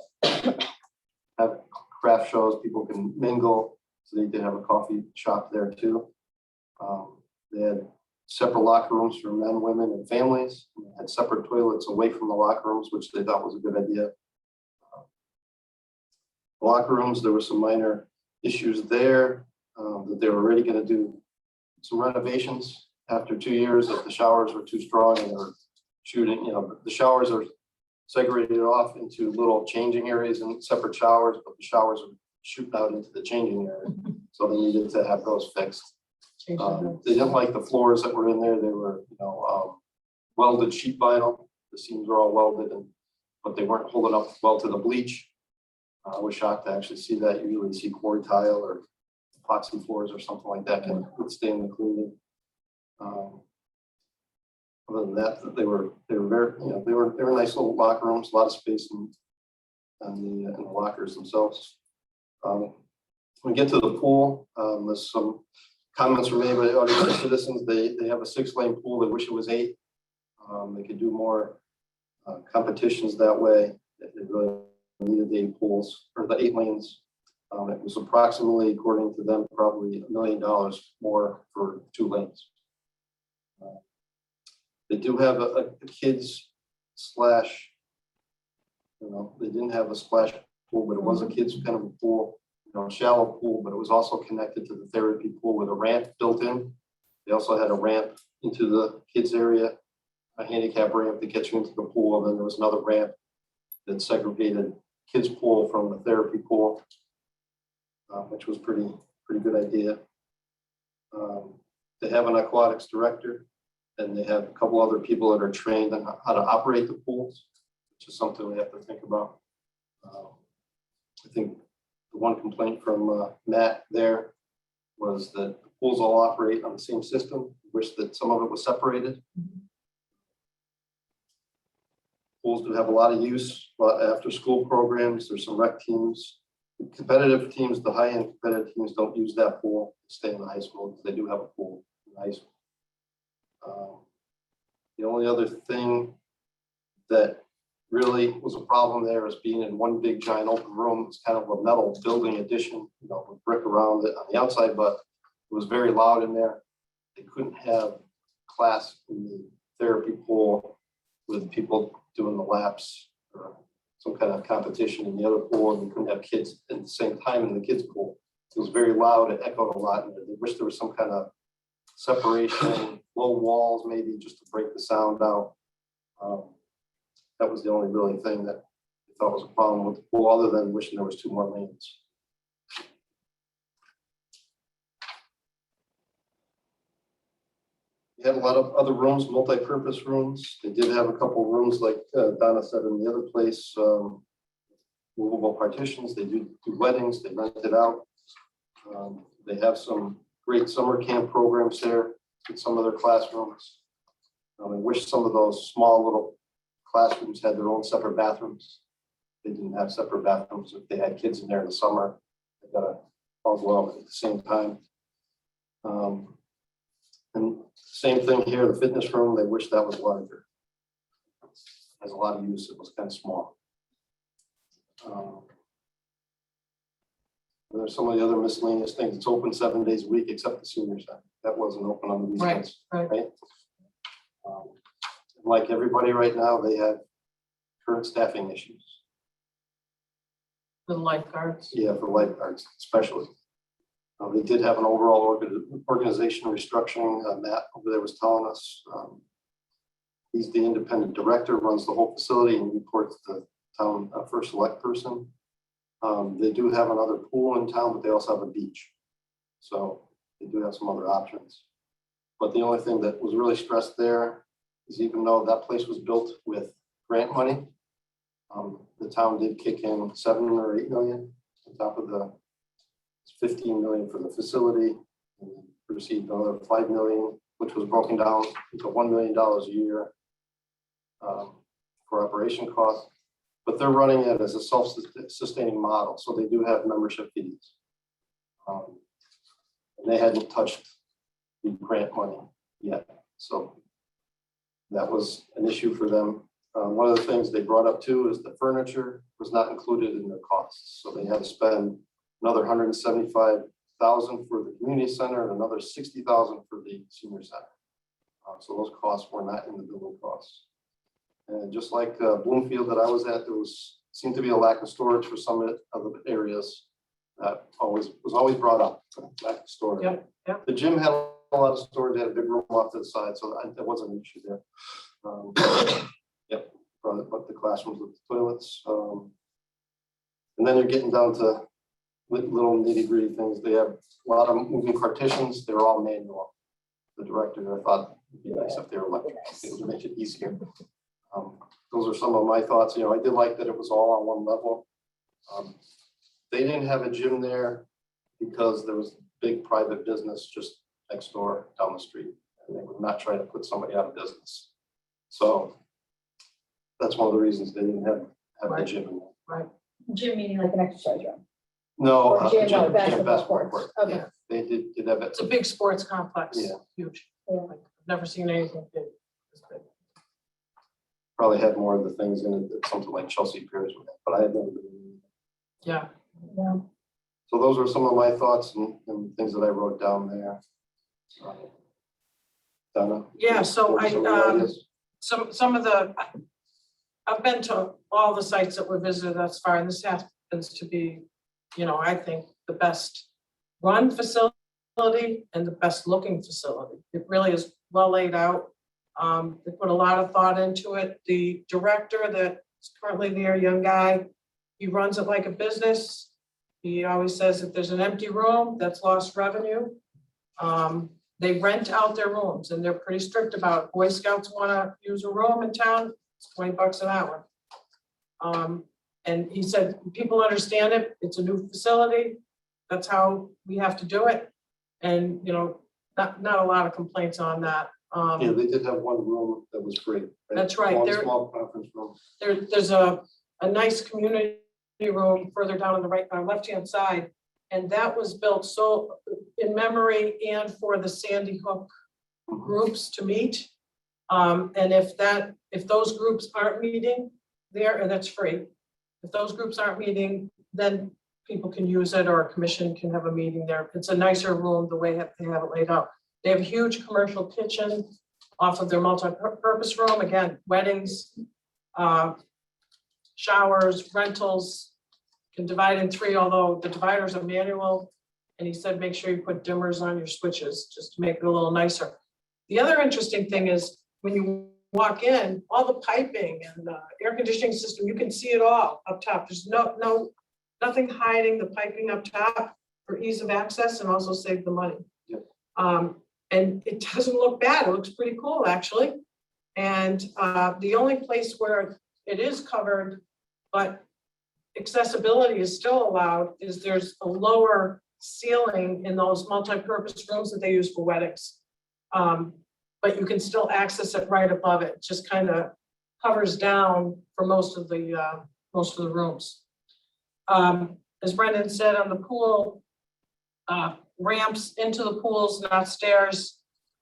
[SPEAKER 2] have craft shows, people can mingle. So they did have a coffee shop there too. They had separate locker rooms for men, women, and families. They had separate toilets away from the locker rooms, which they thought was a good idea. The locker rooms, there were some minor issues there that they were already going to do some renovations after 2 years. That the showers were too strong and they were shooting. The showers are segregated off into little changing areas and separate showers, but the showers are shooting out into the changing area. So they needed to have those fixed. They didn't like the floors that were in there. They were, welded sheet vinyl. The seams were all welded, but they weren't holding up well to the bleach. I was shocked to actually see that. You usually see quarry tile or epoxy floors or something like that can withstand the cleaning. Other than that, they were very, they were nice little locker rooms, a lot of space in the lockers themselves. When we get to the pool, there's some comments were made by other citizens. They have a 6-lane pool. They wish it was 8. They could do more competitions that way. They really needed the 8 pools or the 8 lanes. It was approximately, according to them, probably $1 million more for 2 lanes. They do have a kids slash, they didn't have a splash pool, but it was a kid's kind of a pool, shallow pool, but it was also connected to the therapy pool with a ramp built in. They also had a ramp into the kids area, a handicap ramp to get you into the pool. And then there was another ramp that segregated kids pool from the therapy pool, which was pretty good idea. They have an aquatics director, and they have a couple other people that are trained on how to operate the pools, which is something we have to think about. I think the one complaint from Matt there was that the pools all operate on the same system. Wish that some of it was separated. Pools do have a lot of use, but after school programs, there's some rec teams. The competitive teams, the high-end competitive teams don't use that pool, stay in the high school, because they do have a pool in high school. The only other thing that really was a problem there is being in one big giant open room. It's kind of a metal building addition, with brick around it on the outside, but it was very loud in there. They couldn't have class in the therapy pool with people doing the laps or some kind of competition in the other pool, and we couldn't have kids at the same time in the kids pool. It was very loud, it echoed a lot, and they wish there was some kind of separation, low walls maybe, just to break the sound out. That was the only really thing that I thought was a problem with the pool, other than wishing there was 2 more lanes. We had a lot of other rooms, multi-purpose rooms. They did have a couple rooms, like Donna said in the other place, movable partitions. They do weddings, they rent it out. They have some great summer camp programs there in some of their classrooms. I wish some of those small little classrooms had their own separate bathrooms. They didn't have separate bathrooms. If they had kids in there in the summer, they got to all go out at the same time. And same thing here, the fitness room, they wish that was larger. Has a lot of use, it was kind of small. There's some of the other miscellaneous things. It's open 7 days a week, except the senior center. That wasn't open on the weekends.
[SPEAKER 7] Right.
[SPEAKER 2] Like everybody right now, they have current staffing issues.
[SPEAKER 7] The lifeguards.
[SPEAKER 2] Yeah, for lifeguards especially. They did have an overall organizational restructuring. Matt over there was telling us. He's the independent director, runs the whole facility, and reports to the town first select person. They do have another pool in town, but they also have a beach. So they do have some other options. But the only thing that was really stressed there is, even though that place was built with grant money, the town did kick in 7 or 8 million on top of the 15 million for the facility, and received another 5 million, which was broken down into $1 million a year for operation costs. But they're running it as a self-sustaining model, so they do have membership fees. And they hadn't touched the grant money yet, so that was an issue for them. One of the things they brought up too is the furniture was not included in their costs, so they had to spend another $175,000 for the community center and another $60,000 for the senior center. So those costs were not in the building costs. And just like Bloomfield that I was at, there seemed to be a lack of storage for some of the areas. That was always brought up, lack of storage.
[SPEAKER 7] Yep.
[SPEAKER 2] The gym had a lot of storage, they had a big room off to the side, so that wasn't an issue there. Yep, but the classrooms with the toilets. And then you're getting down to little nitty-gritty things. They have a lot of moving partitions. They're all manual. The director, I thought it'd be nice if they were electric. It would make it easier. Those are some of my thoughts. I did like that it was all on one level. They didn't have a gym there because there was big private business just next door down the street, and they would not try to put somebody out of business. So that's one of the reasons they didn't have the gym in there.
[SPEAKER 8] Gym meaning like an exercise room.
[SPEAKER 2] No,
[SPEAKER 8] Or gym,
[SPEAKER 2] gym,
[SPEAKER 8] no, basketball courts.
[SPEAKER 2] court.
[SPEAKER 8] Okay.
[SPEAKER 2] Yeah, they did have it.
[SPEAKER 7] It's a big sports complex.
[SPEAKER 2] Yeah.
[SPEAKER 7] Huge.
[SPEAKER 8] Yeah.
[SPEAKER 7] Like, I've never seen anything big. This big.
[SPEAKER 2] Probably had more of the things in it that something like Chelsea Piers would have, but I had never been.
[SPEAKER 7] Yeah.
[SPEAKER 8] Yeah.
[SPEAKER 2] So those are some of my thoughts and things that I wrote down there. Donna?
[SPEAKER 7] Yeah, so
[SPEAKER 2] what are some of your ideas?
[SPEAKER 7] some of the, I've been to all the sites that were visited thus far, and this happens to be, I think, the best run facility and the best looking facility. It really is well laid out. They put a lot of thought into it. The director that's currently there, young guy, he runs it like a business. He always says if there's an empty room, that's lost revenue. They rent out their rooms and they're pretty strict about it. Boy Scouts want to use a room in town, it's $20 an hour. And he said, people understand it. It's a new facility. That's how we have to do it. And, not a lot of complaints on that.
[SPEAKER 2] Yeah, they did have one room that was free.
[SPEAKER 7] That's right.
[SPEAKER 2] One
[SPEAKER 7] There-
[SPEAKER 2] small conference room.
[SPEAKER 7] There's a nice community room further down on the right, left-hand side. And that was built so in memory and for the Sandy Hook groups to meet. And if those groups aren't meeting there, and that's free. If those groups aren't meeting, then people can use it or a commission can have a meeting there. It's a nicer room the way they have it laid out. They have a huge commercial kitchen off of their multi-purpose room. Again, weddings, showers, rentals, can divide in 3, although the dividers are manual. And he said, make sure you put dimmers on your switches just to make it a little nicer. The other interesting thing is when you walk in, all the piping and the air conditioning system, you can see it all up top. There's nothing hiding the piping up top for ease of access and also save the money.
[SPEAKER 2] Yep.
[SPEAKER 7] And it doesn't look bad. It looks pretty cool, actually. And the only place where it is covered, but accessibility is still allowed, is there's a lower ceiling in those multi-purpose rooms that they use for weddings. But you can still access it right above it. It just kind of covers down for most of the rooms. As Brendan said, on the pool, ramps into the pools, not stairs.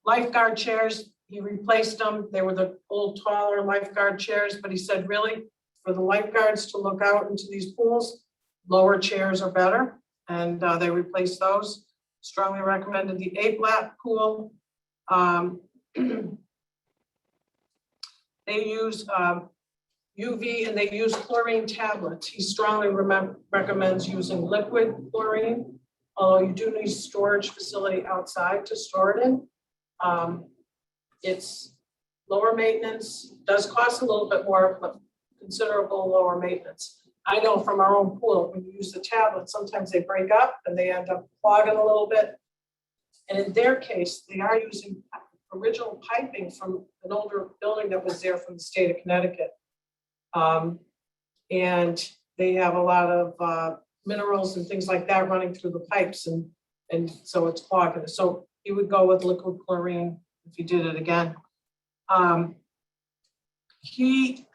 [SPEAKER 7] Lifeguard chairs, he replaced them. They were the old taller lifeguard chairs, but he said really for the lifeguards to look out into these pools, lower chairs are better. And they replaced those. Strongly recommended the 8-lap pool. They use UV and they use chlorine tablets. He strongly recommends using liquid chlorine, although you do need storage facility outside to store it in. It's lower maintenance, does cost a little bit more, but considerable lower maintenance. I know from our own pool, when you use the tablets, sometimes they break up and they end up clogging a little bit. And in their case, they are using original piping from an older building that was there from the state of Connecticut. And they have a lot of minerals and things like that running through the pipes, and so it's clogging. So he would go with liquid chlorine if he did it again. He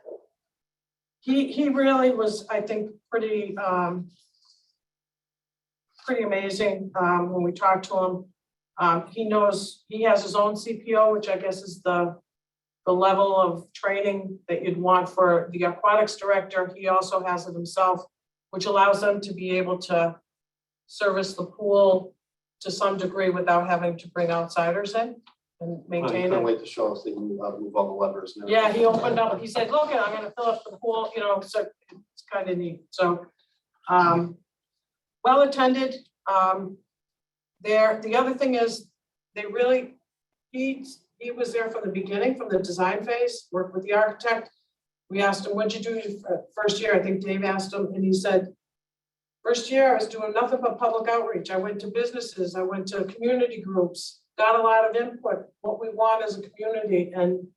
[SPEAKER 7] really was, I think, pretty amazing when we talked to him. He knows, he has his own CPO, which I guess is the level of training that you'd want for the aquatics director. He also has it himself, which allows them to be able to service the pool to some degree without having to bring outsiders in and
[SPEAKER 2] Well,
[SPEAKER 7] maintain
[SPEAKER 2] can't
[SPEAKER 7] it.
[SPEAKER 2] wait to show us they knew how to move all the levers. and
[SPEAKER 7] Yeah,
[SPEAKER 2] everything.
[SPEAKER 7] he opened up, he said, look, I'm gonna fill up the pool, so it's kind of neat. So, well attended. The other thing is, they really, he was there from the beginning, from the design phase, worked with the architect. We asked him, what'd you do your first year? I think Dave asked him, and he said, first year, I was doing nothing but public outreach. I went to businesses, I went to community groups, got a lot of input, what we want as a community, and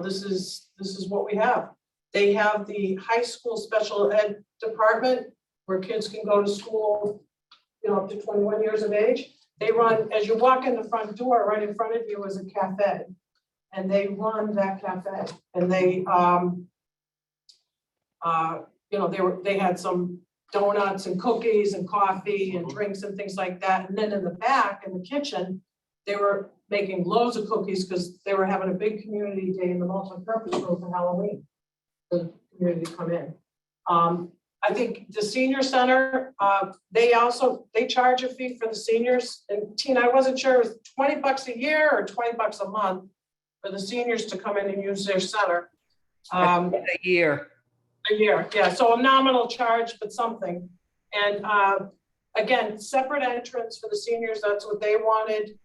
[SPEAKER 7] this is what we have. They have the high school special ed department where kids can go to school, up to 21 years of age. They run, as you walk in the front door, right in front of you is a cafe. And they run that cafe, and they they had some donuts and cookies and coffee and drinks and things like that. And then in the back, in the kitchen, they were making loads of cookies because they were having a big community day in the multi-purpose room for Halloween. For the community to come in. I think the senior center, they charge a fee for the seniors. And Tina, I wasn't sure, it was $20 a year or $20 a month for the seniors to come in and use their center.
[SPEAKER 9] A year.
[SPEAKER 7] A year, yeah, so a nominal charge, but something. And again, separate entrance for the seniors, that's what they wanted.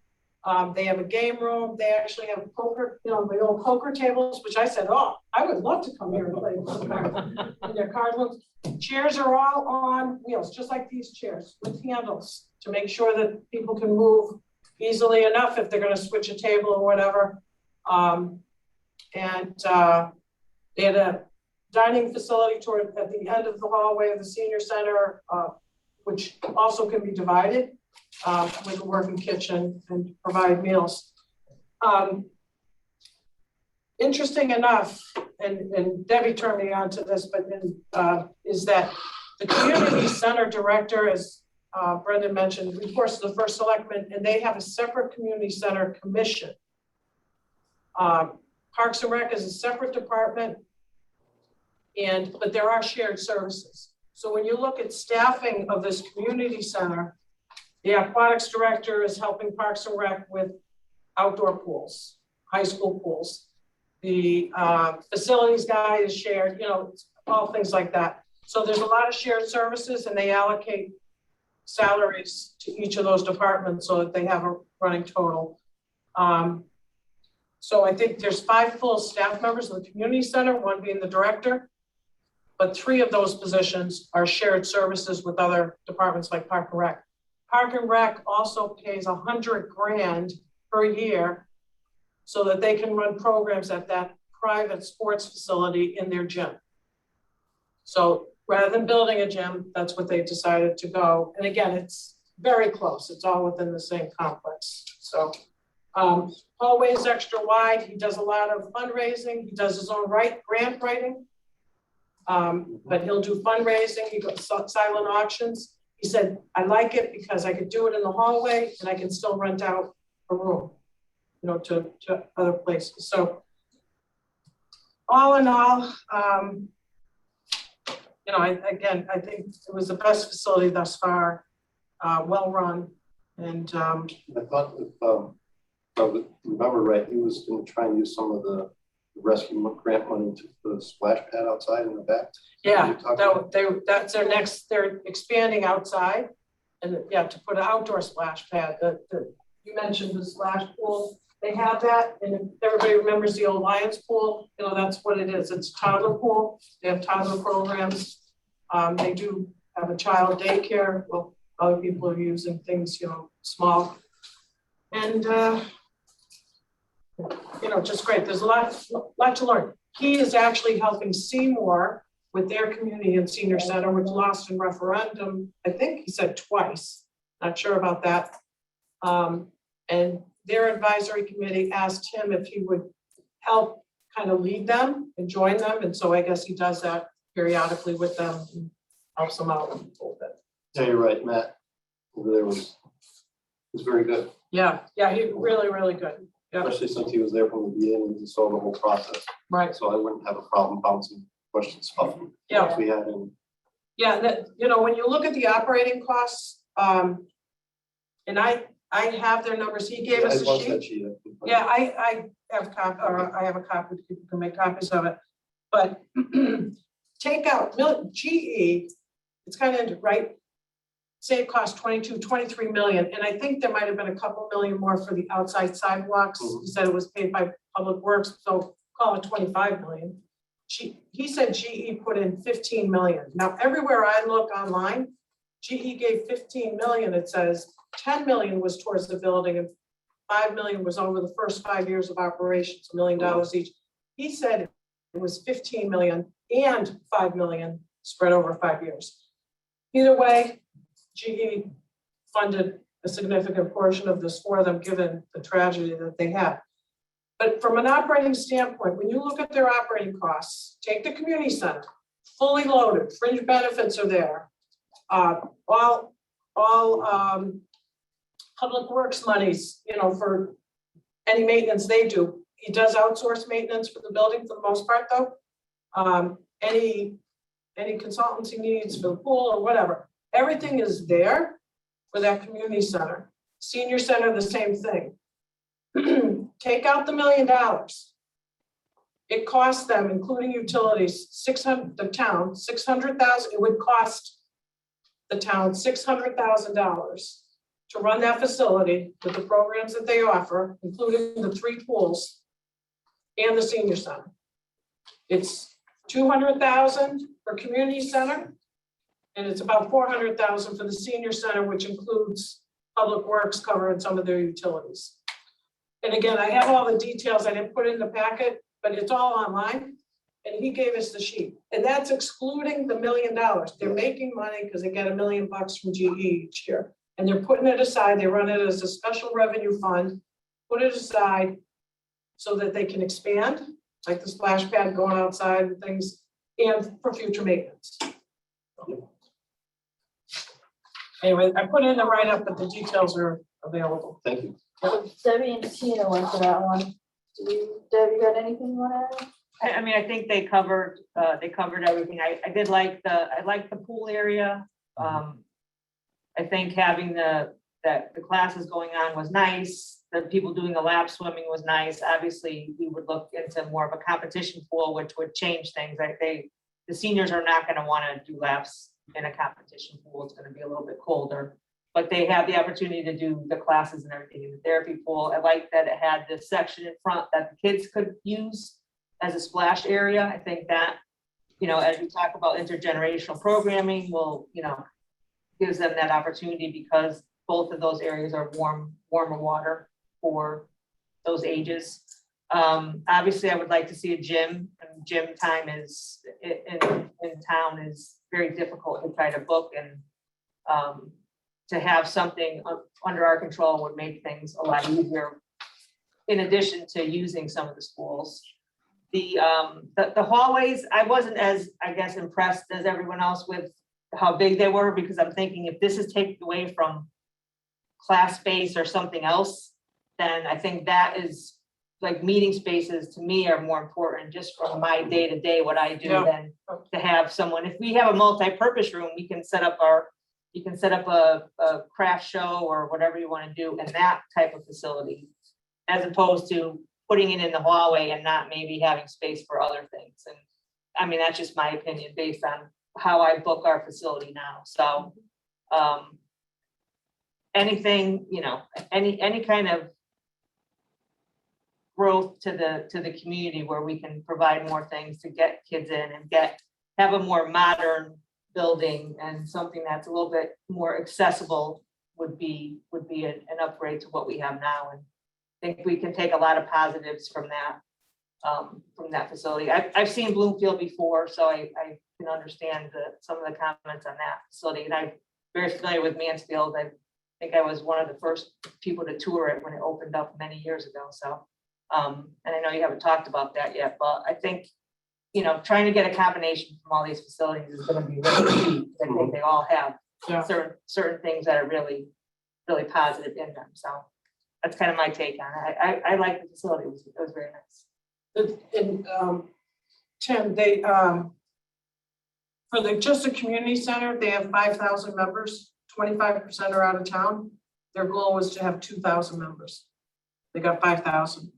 [SPEAKER 7] They have a game room, they actually have poker, the old poker tables, which I said, oh, I would love to come here and play poker. And their card rooms, chairs are all on wheels, just like these chairs, with handles, to make sure that people can move easily enough if they're gonna switch a table or whatever. They had a dining facility toward at the end of the hallway of the senior center, which also can be divided with a working kitchen and provide meals. Interesting enough, and Debbie turned me on to this, but is that the community center director, as Brendan mentioned, reports to the first selectman, and they have a separate community center commission. Parks and Rec is a separate department, but there are shared services. So when you look at staffing of this community center, the aquatics director is helping Parks and Rec with outdoor pools, high school pools. The facilities guy is shared, all things like that. So there's a lot of shared services, and they allocate salaries to each of those departments so that they have a running total. So I think there's 5 full staff members in the community center, 1 being the director, but 3 of those positions are shared services with other departments like Park and Rec. Park and Rec also pays $100,000 per year so that they can run programs at that private sports facility in their gym. So rather than building a gym, that's what they decided to go. And again, it's very close. It's all within the same complex. So hallway is extra wide. He does a lot of fundraising. He does his own grant writing. But he'll do fundraising. He goes silent auctions. He said, I like it because I could do it in the hallway and I can still rent out a room, to other places. So all in all, I think it was the best facility thus far, well run. And
[SPEAKER 2] I thought if I remember right, he was going to try and use some of the rescue grant money to put a splash pad outside in the back.
[SPEAKER 7] yeah, that's their next, they're expanding outside. And to put an outdoor splash pad. You mentioned the splash pool. They have that, and if everybody remembers the old Lions pool, that's what it is. It's toddler pool. They have toddler programs. They do have a child daycare. Well, other people are using things, small. And, just great. There's a lot to learn. He is actually helping Seymour with their community and senior center, which lost in referendum, I think he said twice. Not sure about that. And their advisory committee asked him if he would help kind of lead them and join them. And so I guess he does that periodically with them and helps them out a little bit.
[SPEAKER 2] Yeah, you're right, Matt over there was very good.
[SPEAKER 7] Yeah, he really, really good. Yeah,
[SPEAKER 2] Especially since he was there from the beginning and saw the whole process.
[SPEAKER 7] right.
[SPEAKER 2] So I wouldn't have a problem bouncing questions off him.
[SPEAKER 7] Yeah.
[SPEAKER 2] If we had him.
[SPEAKER 7] Yeah, that, when you look at the operating costs, and I have their numbers, he gave us a sheet. Yeah, I have a copy, people can make copies of it. But take out GE, it's kind of right. Say it costs 23 million. And I think there might have been a couple million more for the outside sidewalks. He said it was paid by Public Works, so call it 25 million. He said GE put in 15 million. Now, everywhere I look online, GE gave 15 million. It says 10 million was towards the building and 5 million was over the first 5 years of operations, $1 million each. He said it was 15 million and 5 million spread over 5 years. Either way, GE funded a significant portion of this for them, given the tragedy that they had. But from an operating standpoint, when you look at their operating costs, take the community center, fully loaded, fringe benefits are there. All Public Works monies, for any maintenance they do. He does outsource maintenance for the building for the most part, though. Any consultancy needs for the pool or whatever, everything is there for that community center. Senior center, the same thing. Take out the $1 million. it costs them, including utilities, 600, the town, 600,000, it would cost the town $600,000 to run that facility with the programs that they offer, including the 3 pools and the senior center. It's 200,000 for community center, and it's about 400,000 for the senior center, which includes public works covering some of their utilities. And again, I have all the details, I didn't put it in the packet, but it's all online. And he gave us the sheet, and that's excluding the $1 million. They're making money because they get $1 million from GE each year. And they're putting it aside, they run it as a special revenue fund, put it aside so that they can expand, like the splash pad going outside and things, and for future maintenance. Anyway, I put in the write-up, but the details are available.
[SPEAKER 2] Thank you.
[SPEAKER 8] Debbie and Tina went to that one. Debbie, got anything you want to add?
[SPEAKER 11] I mean, I think they covered everything. I liked the pool area. I think having the classes going on was nice. The people doing the lap swimming was nice. Obviously, we would look into more of a competition pool, which would change things. Like the seniors are not gonna wanna do laps in a competition pool. It's gonna be a little bit colder. But they have the opportunity to do the classes and everything in the therapy pool. I like that it had this section in front that the kids could use as a splash area. I think that, as we talk about intergenerational programming, will, gives them that opportunity because both of those areas are warmer water for those ages. Obviously, I would like to see a gym, and gym time is in town is very difficult to try to book, and to have something under our control would make things a lot easier. In addition to using some of the schools. The hallways, I wasn't as, I guess, impressed as everyone else with how big they were, because I'm thinking if this is taken away from class space or something else, then I think that is, like, meeting spaces to me are more important just from my day-to-day, what I do,
[SPEAKER 7] Yeah.
[SPEAKER 11] than to have someone. If we have a multi-purpose room, you can set up a craft show or whatever you want to do in that type of facility, as opposed to putting it in the hallway and not maybe having space for other things. And I mean, that's just my opinion based on how I book our facility now. So anything, any kind of growth to the community where we can provide more things to get kids in and have a more modern building and something that's a little bit more accessible would be an upgrade to what we have now. And I think we can take a lot of positives from that facility. I've seen Bloomfield before, so I can understand some of the comments on that facility. And I'm very familiar with Mansfield. I think I was one of the first people to tour it when it opened up many years ago. So, and I know you haven't talked about that yet, but I think, trying to get a combination from all these facilities is going to be really key. I think they all have certain things that are really, really positive in them. So that's kind of my take on it. I like the facility. It was very nice.
[SPEAKER 7] And Tim, they, for just the community center, they have 5,000 members, 25% are out of town. Their goal was to have 2,000 members. They got 5,000.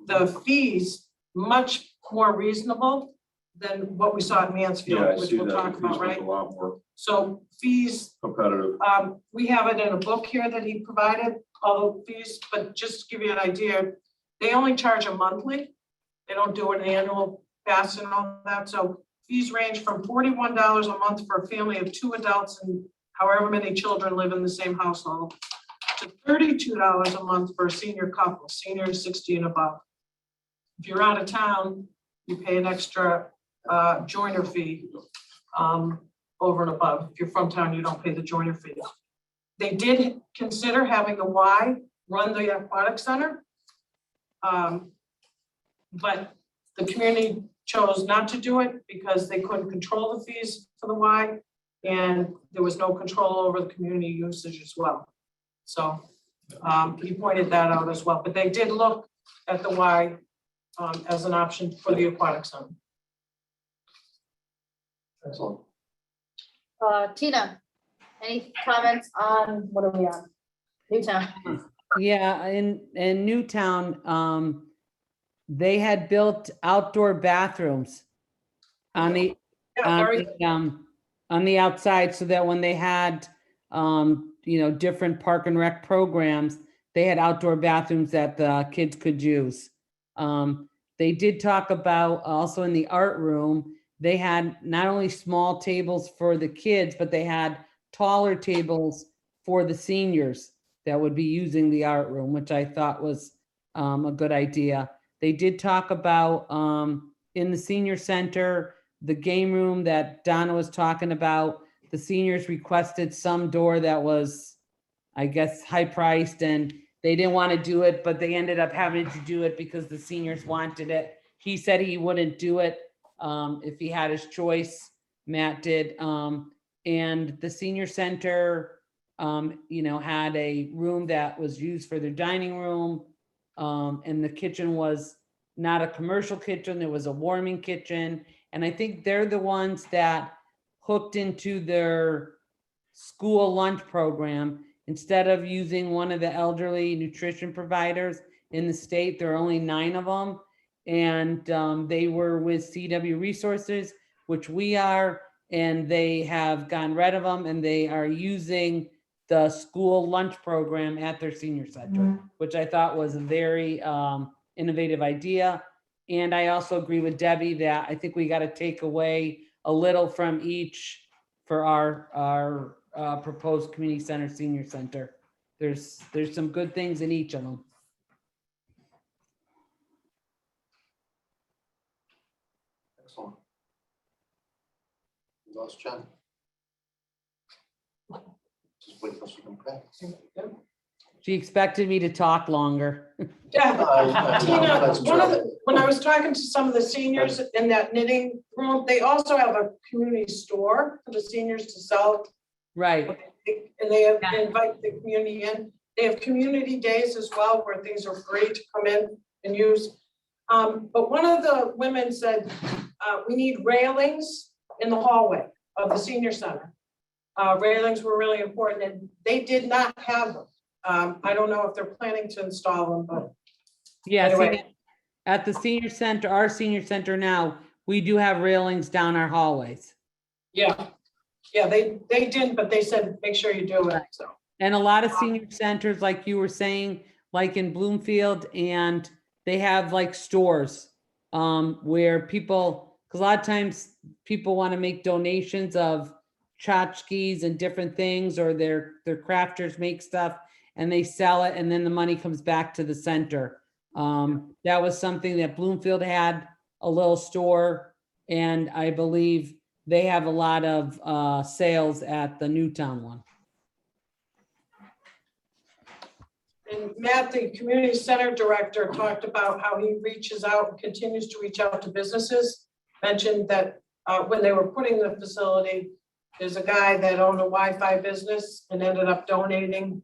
[SPEAKER 7] The fees, much more reasonable than what we saw at
[SPEAKER 6] Yeah,
[SPEAKER 7] Mansfield,
[SPEAKER 6] I
[SPEAKER 7] which
[SPEAKER 6] see
[SPEAKER 7] we'll
[SPEAKER 6] that.
[SPEAKER 7] talk
[SPEAKER 6] Fees
[SPEAKER 7] about,
[SPEAKER 6] was
[SPEAKER 7] right?
[SPEAKER 6] A lot more
[SPEAKER 7] So fees,
[SPEAKER 6] competitive.
[SPEAKER 7] we have it in a book here that he provided, all the fees, but just to give you an idea, they only charge a monthly. They don't do an annual pass and all that. So fees range from $41 a month for a family of 2 adults and however many children live in the same household, to $32 a month for a senior couple, seniors 60 and above. If you're out of town, you pay an extra joiner fee over and above. If you're from town, you don't pay the joiner fee. They did consider having the Y run the aquatic center. But the community chose not to do it because they couldn't control the fees for the Y, and there was no control over the community usage as well. So he pointed that out as well, but they did look at the Y as an option for the aquatic center.
[SPEAKER 2] Excellent.
[SPEAKER 8] Tina, any comments on, what are we on? Newtown.
[SPEAKER 9] Yeah, in Newtown, they had built outdoor bathrooms on the,
[SPEAKER 7] Yeah,
[SPEAKER 9] on
[SPEAKER 7] very,
[SPEAKER 9] the, on the outside, so that when they had, different park and rec programs, they had outdoor bathrooms that the kids could use. They did talk about also in the art room, they had not only small tables for the kids, but they had taller tables for the seniors that would be using the art room, which I thought was a good idea. They did talk about in the senior center, the game room that Donna was talking about. The seniors requested some door that was, I guess, high priced, and they didn't want to do it, but they ended up having to do it because the seniors wanted it. He said he wouldn't do it if he had his choice. Matt did. And the senior center, had a room that was used for their dining room. And the kitchen was not a commercial kitchen, it was a warming kitchen. And I think they're the ones that hooked into their school lunch program. Instead of using one of the elderly nutrition providers in the state, there are only 9 of them. And they were with CW Resources, which we are, and they have gotten rid of them, and they are using the school lunch program at their senior center, which I thought was a very innovative idea. And I also agree with Debbie that I think we got to take away a little from each for our proposed community center, senior center. There's some good things in each of them.
[SPEAKER 2] Excellent. We lost Jen. Just wait for some back.
[SPEAKER 9] She expected me to talk longer.
[SPEAKER 7] yeah. Tina,
[SPEAKER 2] That's
[SPEAKER 7] when I was talking to some of the seniors in that knitting room, they also have a community store for the seniors to sell.
[SPEAKER 9] Right.
[SPEAKER 7] And they invite the community in. They have community days as well where things are free to come in and use. But one of the women said, we need railings in the hallway of the senior center. Railings were really important, and they did not have them. I don't know if they're planning to install them, but
[SPEAKER 9] Yeah, see,
[SPEAKER 7] anyway.
[SPEAKER 9] at the senior center, our senior center now, we do have railings down our hallways.
[SPEAKER 7] Yeah, they didn't, but they said, make sure you do it, so.
[SPEAKER 9] And a lot of senior centers, like you were saying, like in Bloomfield, and they have like stores where people, because a lot of times people want to make donations of tchotchkes and different things, or their crafters make stuff and they sell it, and then the money comes back to the center. That was something that Bloomfield had, a little store, and I believe they have a lot of sales at the Newtown one.
[SPEAKER 7] And Matt, the community center director, talked about how he reaches out and continues to reach out to businesses. Mentioned that when they were putting the facility, there's a guy that owned a Wi-Fi business and ended up donating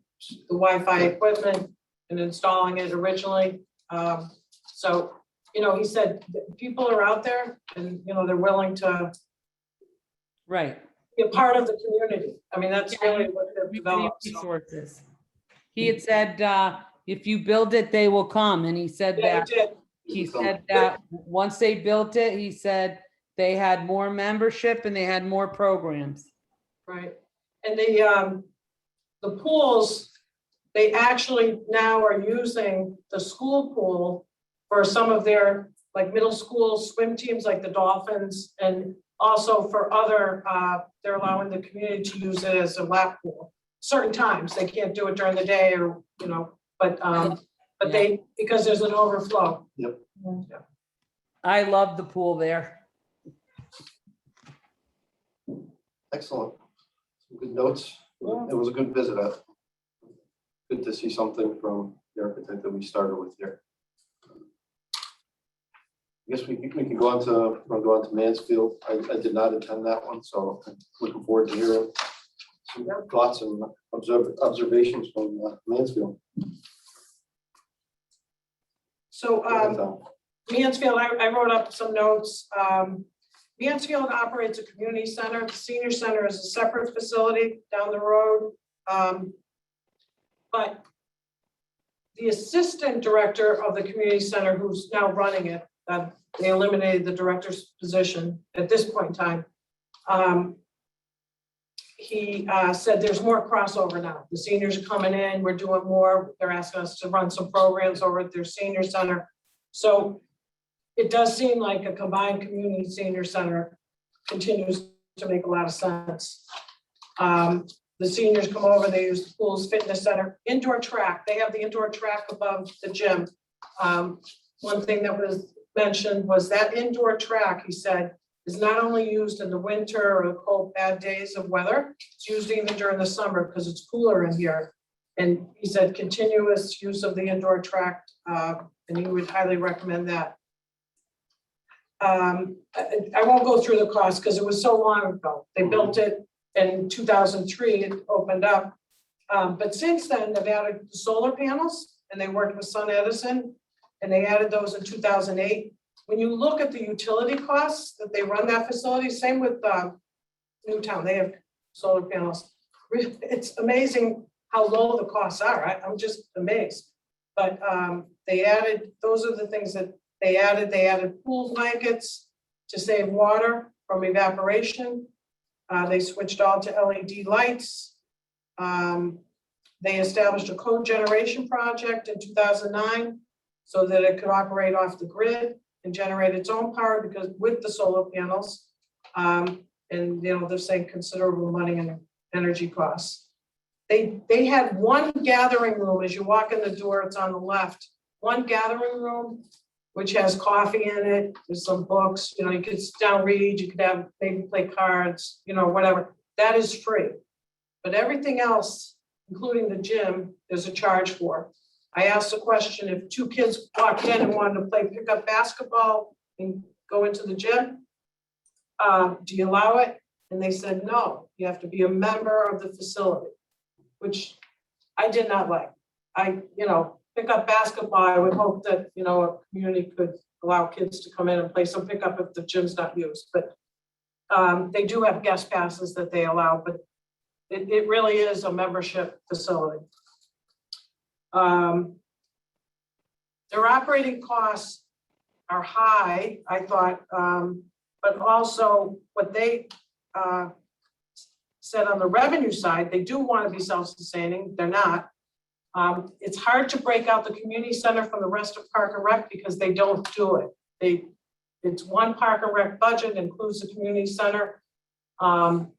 [SPEAKER 7] the Wi-Fi equipment and installing it originally. So, he said that people are out there and, they're willing to
[SPEAKER 9] Right.
[SPEAKER 7] be a part of the community. I mean, that's really what they've
[SPEAKER 9] Community
[SPEAKER 7] developed. So,
[SPEAKER 9] resources. He had said, if you build it, they will come. And he said
[SPEAKER 7] yeah,
[SPEAKER 9] that,
[SPEAKER 7] we did.
[SPEAKER 9] he said that once they built it, he said they had more membership and they had more programs.
[SPEAKER 7] Right. And the pools, they actually now are using the school pool for some of their like middle school swim teams, like the Dolphins, and also for other, they're allowing the community to use it as a lap pool. Certain times, they can't do it during the day or, but they, because there's an overflow.
[SPEAKER 2] Yep.
[SPEAKER 7] Yeah.
[SPEAKER 9] I love the pool there.
[SPEAKER 2] Excellent. Some good notes. It was a good visit. Good to see something from the architect that we started with here. I guess we can go on to Mansfield. I did not attend that one, so I'm looking forward to hearing some thoughts and observations from Mansfield.
[SPEAKER 7] So Mansfield, I wrote up some notes. Mansfield operates a community center. The senior center is a separate facility down the road. But the assistant director of the community center, who's now running it, they eliminated the director's position at this point in time. He said there's more crossover now. The seniors are coming in, we're doing more. They're asking us to run some programs over at their senior center. So it does seem like a combined community senior center continues to make a lot of sense. The seniors come over, they use the pool's fitness center, indoor track. They have the indoor track above the gym. One thing that was mentioned was that indoor track, he said, is not only used in the winter or the cold, bad days of weather, it's used even during the summer because it's cooler in here. And he said continuous use of the indoor track, and he would highly recommend that. I won't go through the cost because it was so long ago. They built it in 2003, it opened up. But since then, they've added the solar panels and they worked with Sun Edison and they added those in 2008. When you look at the utility costs that they run that facility, same with Newtown, they have solar panels. It's amazing how low the costs are. I'm just amazed. But they added, those are the things that they added pool blankets to save water from evaporation. They switched all to LED lights. They established a cogeneration project in 2009 so that it could operate off the grid and generate its own power because with the solar panels, and they're saying considerable money and energy costs. They had one gathering room as you walk in the door, it's on the left, one gathering room which has coffee in it, there's some books, you could sit down, read, you could have, maybe play cards, whatever. That is free. But everything else, including the gym, there's a charge for. I asked the question, if two kids walked in and wanted to play pickup basketball and go into the gym, do you allow it? And they said, no, you have to be a member of the facility, which I did not like. Pick up basketball, I would hope that, a community could allow kids to come in and play some pickup if the gym's not used, but they do have guest passes that they allow, but it really is a membership facility. Their operating costs are high, I thought, but also what they said on the revenue side, they do want to be self-sustaining, they're not. It's hard to break out the community center from the rest of Park and Rec because they don't do it. It's one Park and Rec budget, includes the community center. And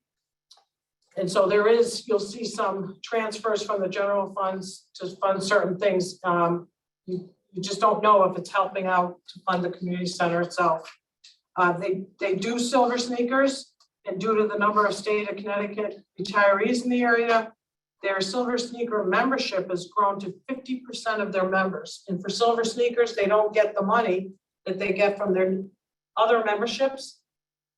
[SPEAKER 7] so you'll see some transfers from the general funds to fund certain things. You just don't know if it's helping out to fund the community center itself. They do silver sneakers, and due to the number of state of Connecticut retirees in the area, their silver sneaker membership has grown to 50% of their members. And for silver sneakers, they don't get the money that they get from their other memberships.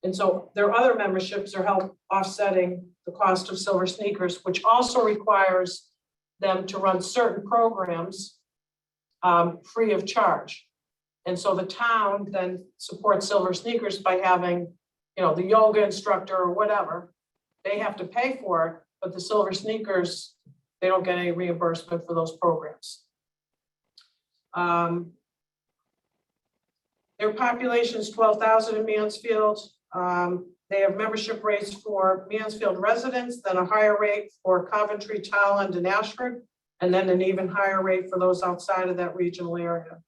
[SPEAKER 7] And so their other memberships are help offsetting the cost of silver sneakers, which also requires them to run certain programs free of charge. And so the town then supports silver sneakers by having, the yoga instructor or whatever. They have to pay for it, but the silver sneakers, they don't get any reimbursement for those programs. Their population is 12,000 in Mansfield. They have membership rates for Mansfield residents, then a higher rate for Coventry, Towland, and Ashford, and then an even higher rate for those outside of that regional area.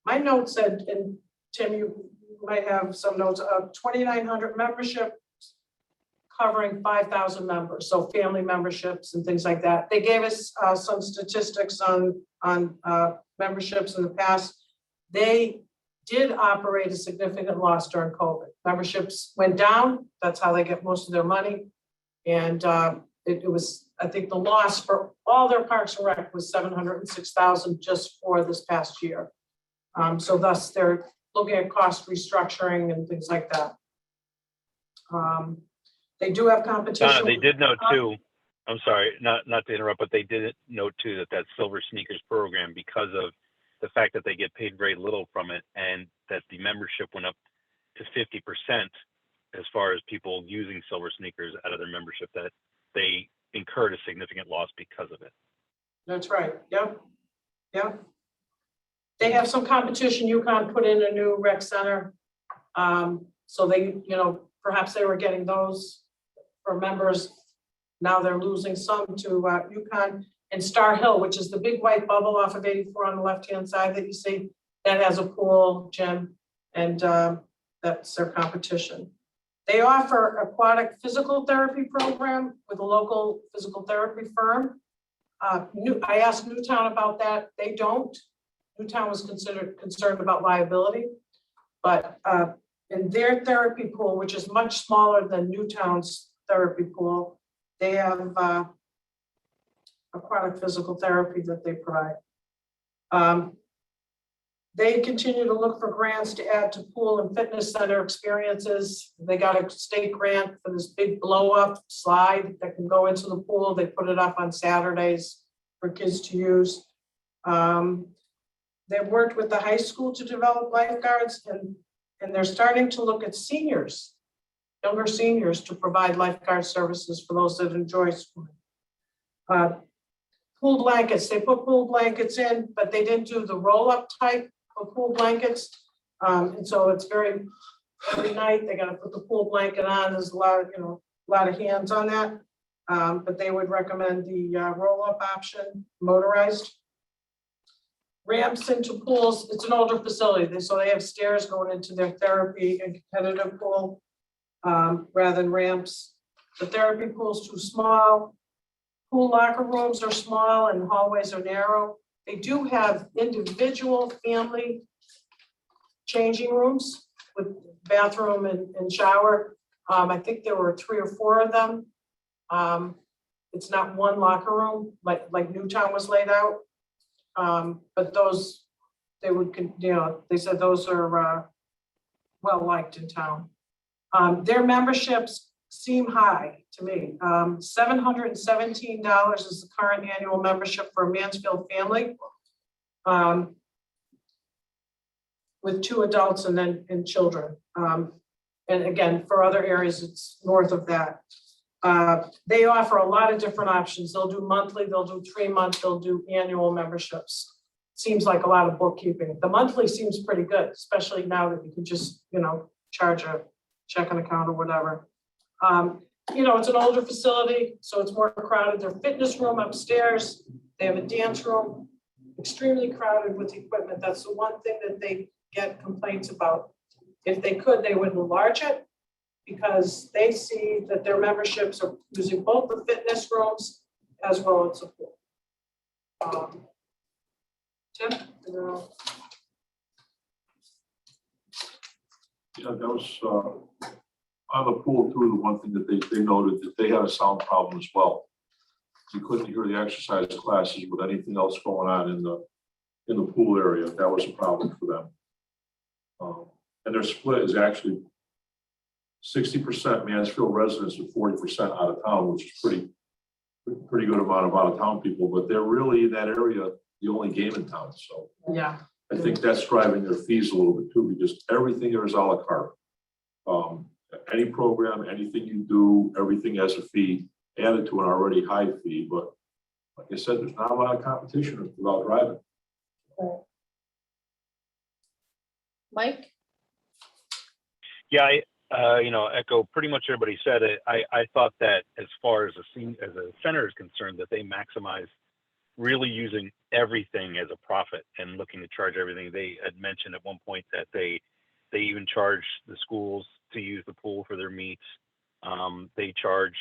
[SPEAKER 7] My note said, and Tim, you might have some notes, of 2,900 membership covering 5,000 members, so family memberships and things like that. They gave us some statistics on memberships in the past. They did operate a significant loss during COVID. Memberships went down. That's how they get most of their money. And it was, I think the loss for all their Parks and Rec was $706,000 just for this past year. So thus they're looking at cost restructuring and things like that. They do have competition.
[SPEAKER 12] Donna, they did note too, I'm sorry, not to interrupt, but they did note too that Silver Sneakers program, because of the fact that they get paid very little from it and that the membership went up to 50% as far as people using Silver Sneakers out of their membership, that they incurred a significant loss because of it.
[SPEAKER 7] That's right, yep, yep. They have some competition, UConn put in a new rec center. So they, perhaps they were getting those for members. Now they're losing some to UConn and Star Hill, which is the big white bubble off of 84 on the left-hand side that you see. That has a pool, gym, and that's their competition. They offer aquatic physical therapy program with a local physical therapy firm. I asked Newtown about that. They don't. Newtown was concerned about liability, but in their therapy pool, which is much smaller than Newtown's therapy pool, they have aquatic physical therapy that they provide. They continue to look for grants to add to pool and fitness center experiences. They got a state grant for this big blow-up slide that can go into the pool. They put it up on Saturdays for kids to use. They've worked with the high school to develop lifeguards, and they're starting to look at seniors, younger seniors, to provide lifeguard services for those that enjoy swimming. Pool blankets, they put pool blankets in, but they didn't do the roll-up type of pool blankets. And so it's every night they gotta put the pool blanket on. There's a lot of hands on that. But they would recommend the roll-up option, motorized. Ramps into pools, it's an older facility, so they have stairs going into their therapy and competitive pool rather than ramps. The therapy pool's too small. Pool locker rooms are small and hallways are narrow. They do have individual family changing rooms with bathroom and shower. I think there were 3 or 4 of them. It's not one locker room like Newtown was laid out. But those, they would, they said those are well liked in town. Their memberships seem high to me. $717 is the current annual membership for a Mansfield family. With 2 adults and children. And again, for other areas, it's north of that. They offer a lot of different options. They'll do monthly, they'll do 3-month, they'll do annual memberships. Seems like a lot of bookkeeping. The monthly seems pretty good, especially now that you can just, charge a checking account or whatever. It's an older facility, so it's more crowded. Their fitness room upstairs, they have a dance room, extremely crowded with equipment. That's the one thing that they get complaints about. If they could, they would enlarge it, because they see that their memberships are using both the fitness rooms as well as the pool. Tim?
[SPEAKER 6] Yeah, that was, on the pool too, the one thing that they noted that they had a sound problem as well. You couldn't hear the exercise classes with anything else going on in the pool area. That was a problem for them. And their split is actually 60% Mansfield residents and 40% out of town, which is pretty good amount of out of town people, but they're really in that area, the only game in town. So
[SPEAKER 7] Yeah.
[SPEAKER 6] I think that's driving their fees a little bit too, because everything there is a la carte. Any program, anything you do, everything has a fee added to an already high fee. But like I said, there's not a lot of competition without driving.
[SPEAKER 8] Mike?
[SPEAKER 12] Yeah, echo pretty much everybody said it. I thought that as far as a center is concerned, that they maximize really using everything as a profit and looking to charge everything. They had mentioned at one point that they even charge the schools to use the pool for their meets. They charge,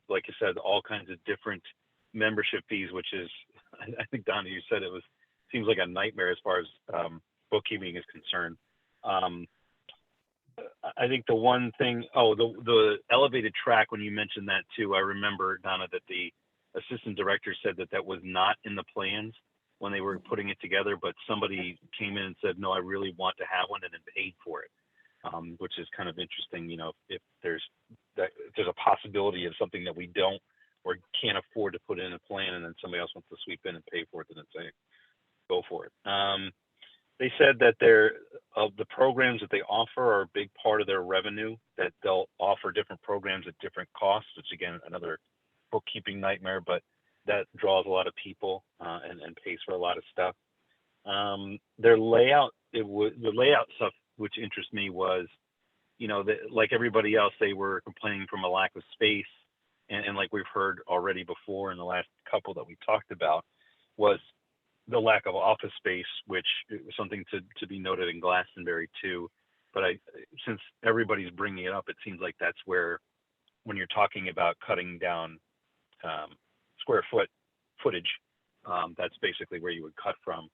[SPEAKER 12] like I said, all kinds of different membership fees, which is, I think, Donna, you said seems like a nightmare as far as bookkeeping is concerned. I think the one thing, the elevated track, when you mentioned that too, I remember, Donna, that the assistant director said that was not in the plans when they were putting it together, but somebody came in and said, no, I really want to have one, and then paid for it, which is kind of interesting, if there's a possibility of something that we don't or can't afford to put in a plan, and then somebody else wants to sweep in and pay for it, and then say, go for it. They said that the programs that they offer are a big part of their revenue, that they'll offer different programs at different costs, which again, another bookkeeping nightmare, but that draws a lot of people and pays for a lot of stuff. Their layout, the layout stuff, which interests me was, like everybody else, they were complaining from a lack of space. And like we've heard already before in the last couple that we talked about, was the lack of office space, which was something to be noted in Glastonbury too. But since everybody's bringing it up, it seems like that's where, when you're talking about cutting down square footage, that's basically where you would cut from.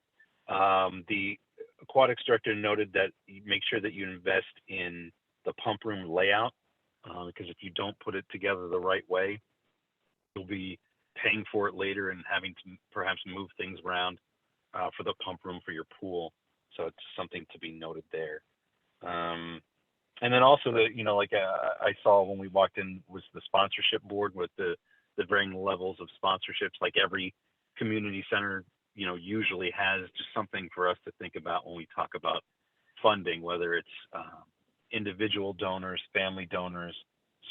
[SPEAKER 12] The aquatics director noted that you make sure that you invest in the pump room layout, because if you don't put it together the right way, you'll be paying for it later and having to perhaps move things around for the pump room for your pool. So it's something to be noted there. And then also I saw when we walked in was the sponsorship board with the varying levels of sponsorships. Like every community center, usually has just something for us to think about when we talk about funding, whether it's individual donors, family donors,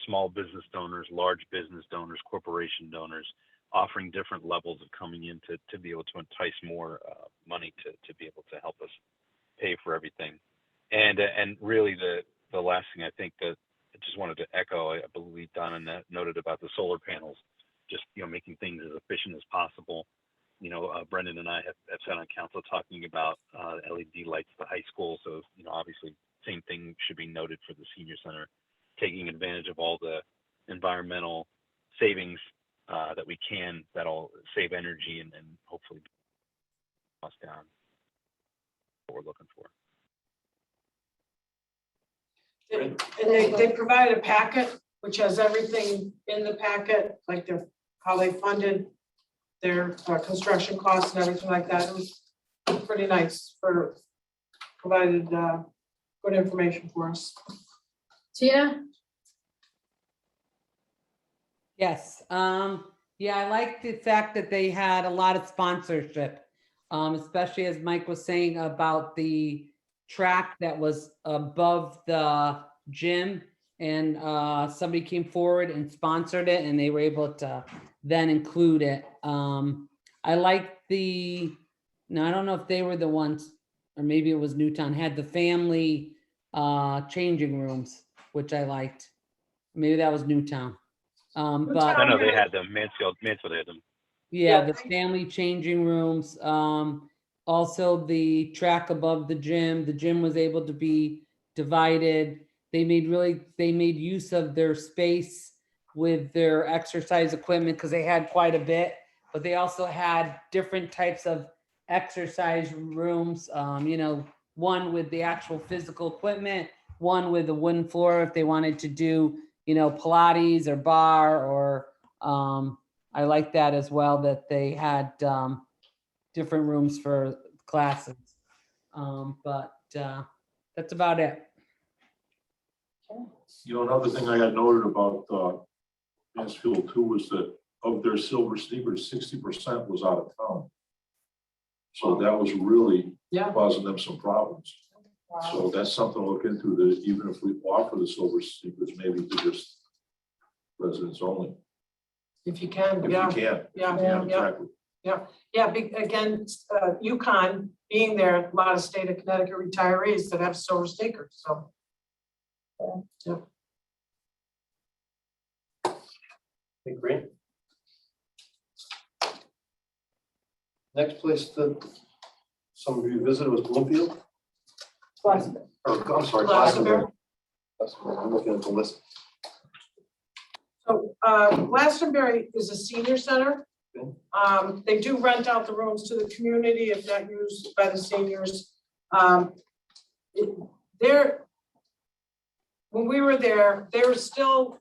[SPEAKER 12] small business donors, large business donors, corporation donors, offering different levels of coming in to be able to entice more money to be able to help us pay for everything. And really the last thing I think that I just wanted to echo, I believe Donna noted about the solar panels, just making things as efficient as possible. Brendan and I have sat on council talking about LED lights at the high school. So, obviously same thing should be noted for the senior center, taking advantage of all the environmental savings that we can, that'll save energy and hopefully cost down what we're looking for.
[SPEAKER 7] And they provide a packet, which has everything in the packet, like how they funded their construction costs and everything like that. It was pretty nice provided good information for us.
[SPEAKER 8] Tina?
[SPEAKER 9] Yes, yeah, I like the fact that they had a lot of sponsorship, especially as Mike was saying about the track that was above the gym, and somebody came forward and sponsored it, and they were able to then include it. I like now I don't know if they were the ones, or maybe it was Newtown, had the family changing rooms, which I liked. Maybe that was Newtown. But
[SPEAKER 12] No, they had them. Mansfield had them.
[SPEAKER 9] yeah, the family changing rooms, also the track above the gym was able to be divided. They made use of their space with their exercise equipment, because they had quite a bit, but they also had different types of exercise rooms, one with the actual physical equipment, one with a wooden floor if they wanted to do, Pilates or bar, or I like that as well, that they had different rooms for classes. But that's about it.
[SPEAKER 6] Another thing I had noted about Mansfield too was that of their silver sneakers, 60% was out of town. So that was really causing them some problems. So that's something to look into, that even if we offer the silver sneakers, maybe to just residents only.
[SPEAKER 7] If you can,
[SPEAKER 6] If
[SPEAKER 7] yeah.
[SPEAKER 6] you can.
[SPEAKER 7] Yeah.
[SPEAKER 6] Exactly.
[SPEAKER 7] Again, UConn being there, a lot of state of Connecticut retirees that have silver sneakers, so. Yeah.
[SPEAKER 2] Okay, great. Next place that some of you visited was Bloomfield.
[SPEAKER 8] Glastonbury.
[SPEAKER 2] I'm sorry,
[SPEAKER 7] Glastonbury.
[SPEAKER 2] Glastonbury. I'm looking at the list.
[SPEAKER 7] So Glastonbury is a senior center. They do rent out the rooms to the community if not used by the seniors. When we were there, they were still,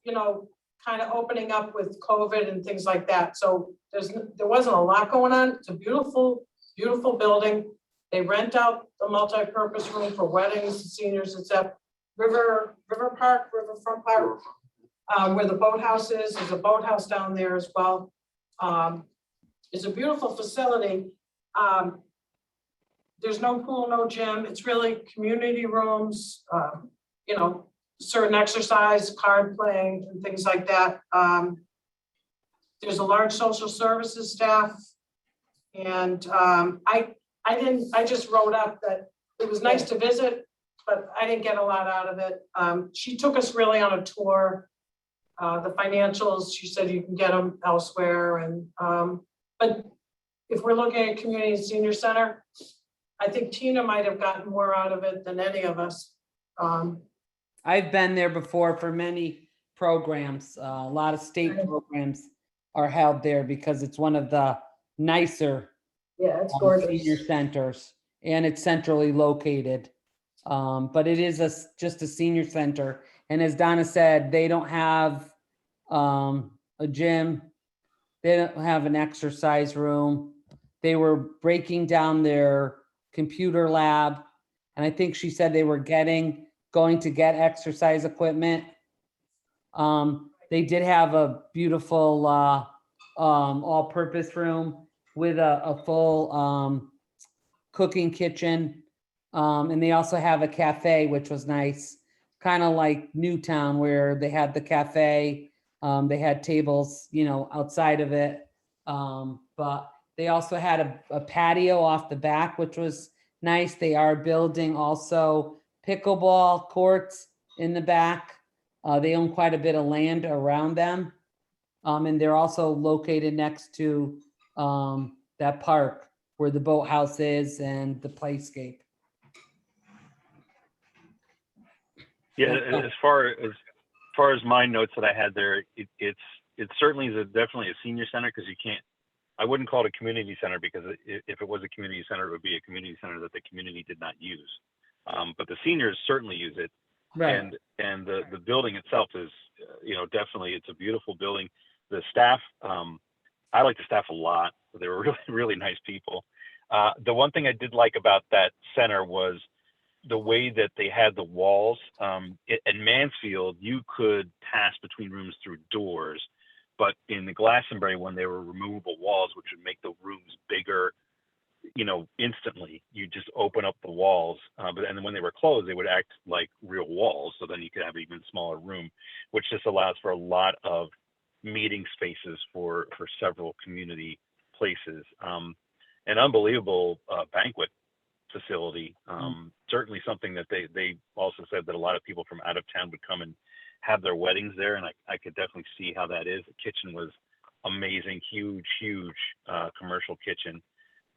[SPEAKER 7] kind of opening up with COVID and things like that. So there wasn't a lot going on. It's a beautiful, beautiful building. They rent out the multi-purpose room for weddings, seniors. It's at Riverfront Park, where the boathouse is. There's a boathouse down there as well. It's a beautiful facility. There's no pool, no gym. It's really community rooms, certain exercise, card playing and things like that. There's a large social services staff. And I just wrote up that it was nice to visit, but I didn't get a lot out of it. She took us really on a tour. The financials, she said you can get them elsewhere and, but if we're looking at community and senior center, I think Tina might have gotten more out of it than any of us.
[SPEAKER 9] I've been there before for many programs. A lot of state programs are held there because it's one of the nicer
[SPEAKER 8] Yeah, it's
[SPEAKER 9] senior
[SPEAKER 8] gorgeous.
[SPEAKER 9] centers, and it's centrally located. But it is just a senior center. And as Donna said, they don't have a gym. They don't have an exercise room. They were breaking down their computer lab. And I think she said they were going to get exercise equipment. They did have a beautiful all-purpose room with a full cooking kitchen. And they also have a cafe, which was nice, kind of like Newtown where they had the cafe. They had tables, outside of it. But they also had a patio off the back, which was nice. They are building also pickleball courts in the back. They own quite a bit of land around them. And they're also located next to that park where the boathouse is and the playscape.
[SPEAKER 12] Yeah, as far as my notes that I had there, it certainly is definitely a senior center because I wouldn't call it a community center because if it was a community center, it would be a community center that the community did not use. But the seniors certainly use it.
[SPEAKER 9] Right.
[SPEAKER 12] And the building itself is, definitely, it's a beautiful building. The staff, I like the staff a lot. They were really, really nice people. The one thing I did like about that center was the way that they had the walls. At Mansfield, you could pass between rooms through doors, but in the Glastonbury one, they were removable walls, which would make the rooms bigger, instantly. You just open up the walls, and then when they were closed, they would act like real walls. So then you could have an even smaller room, which just allows for a lot of meeting spaces for several community places. An unbelievable banquet facility. Certainly something that they also said that a lot of people from out of town would come and have their weddings there. And I could definitely see how that is. The kitchen was amazing, huge commercial kitchen.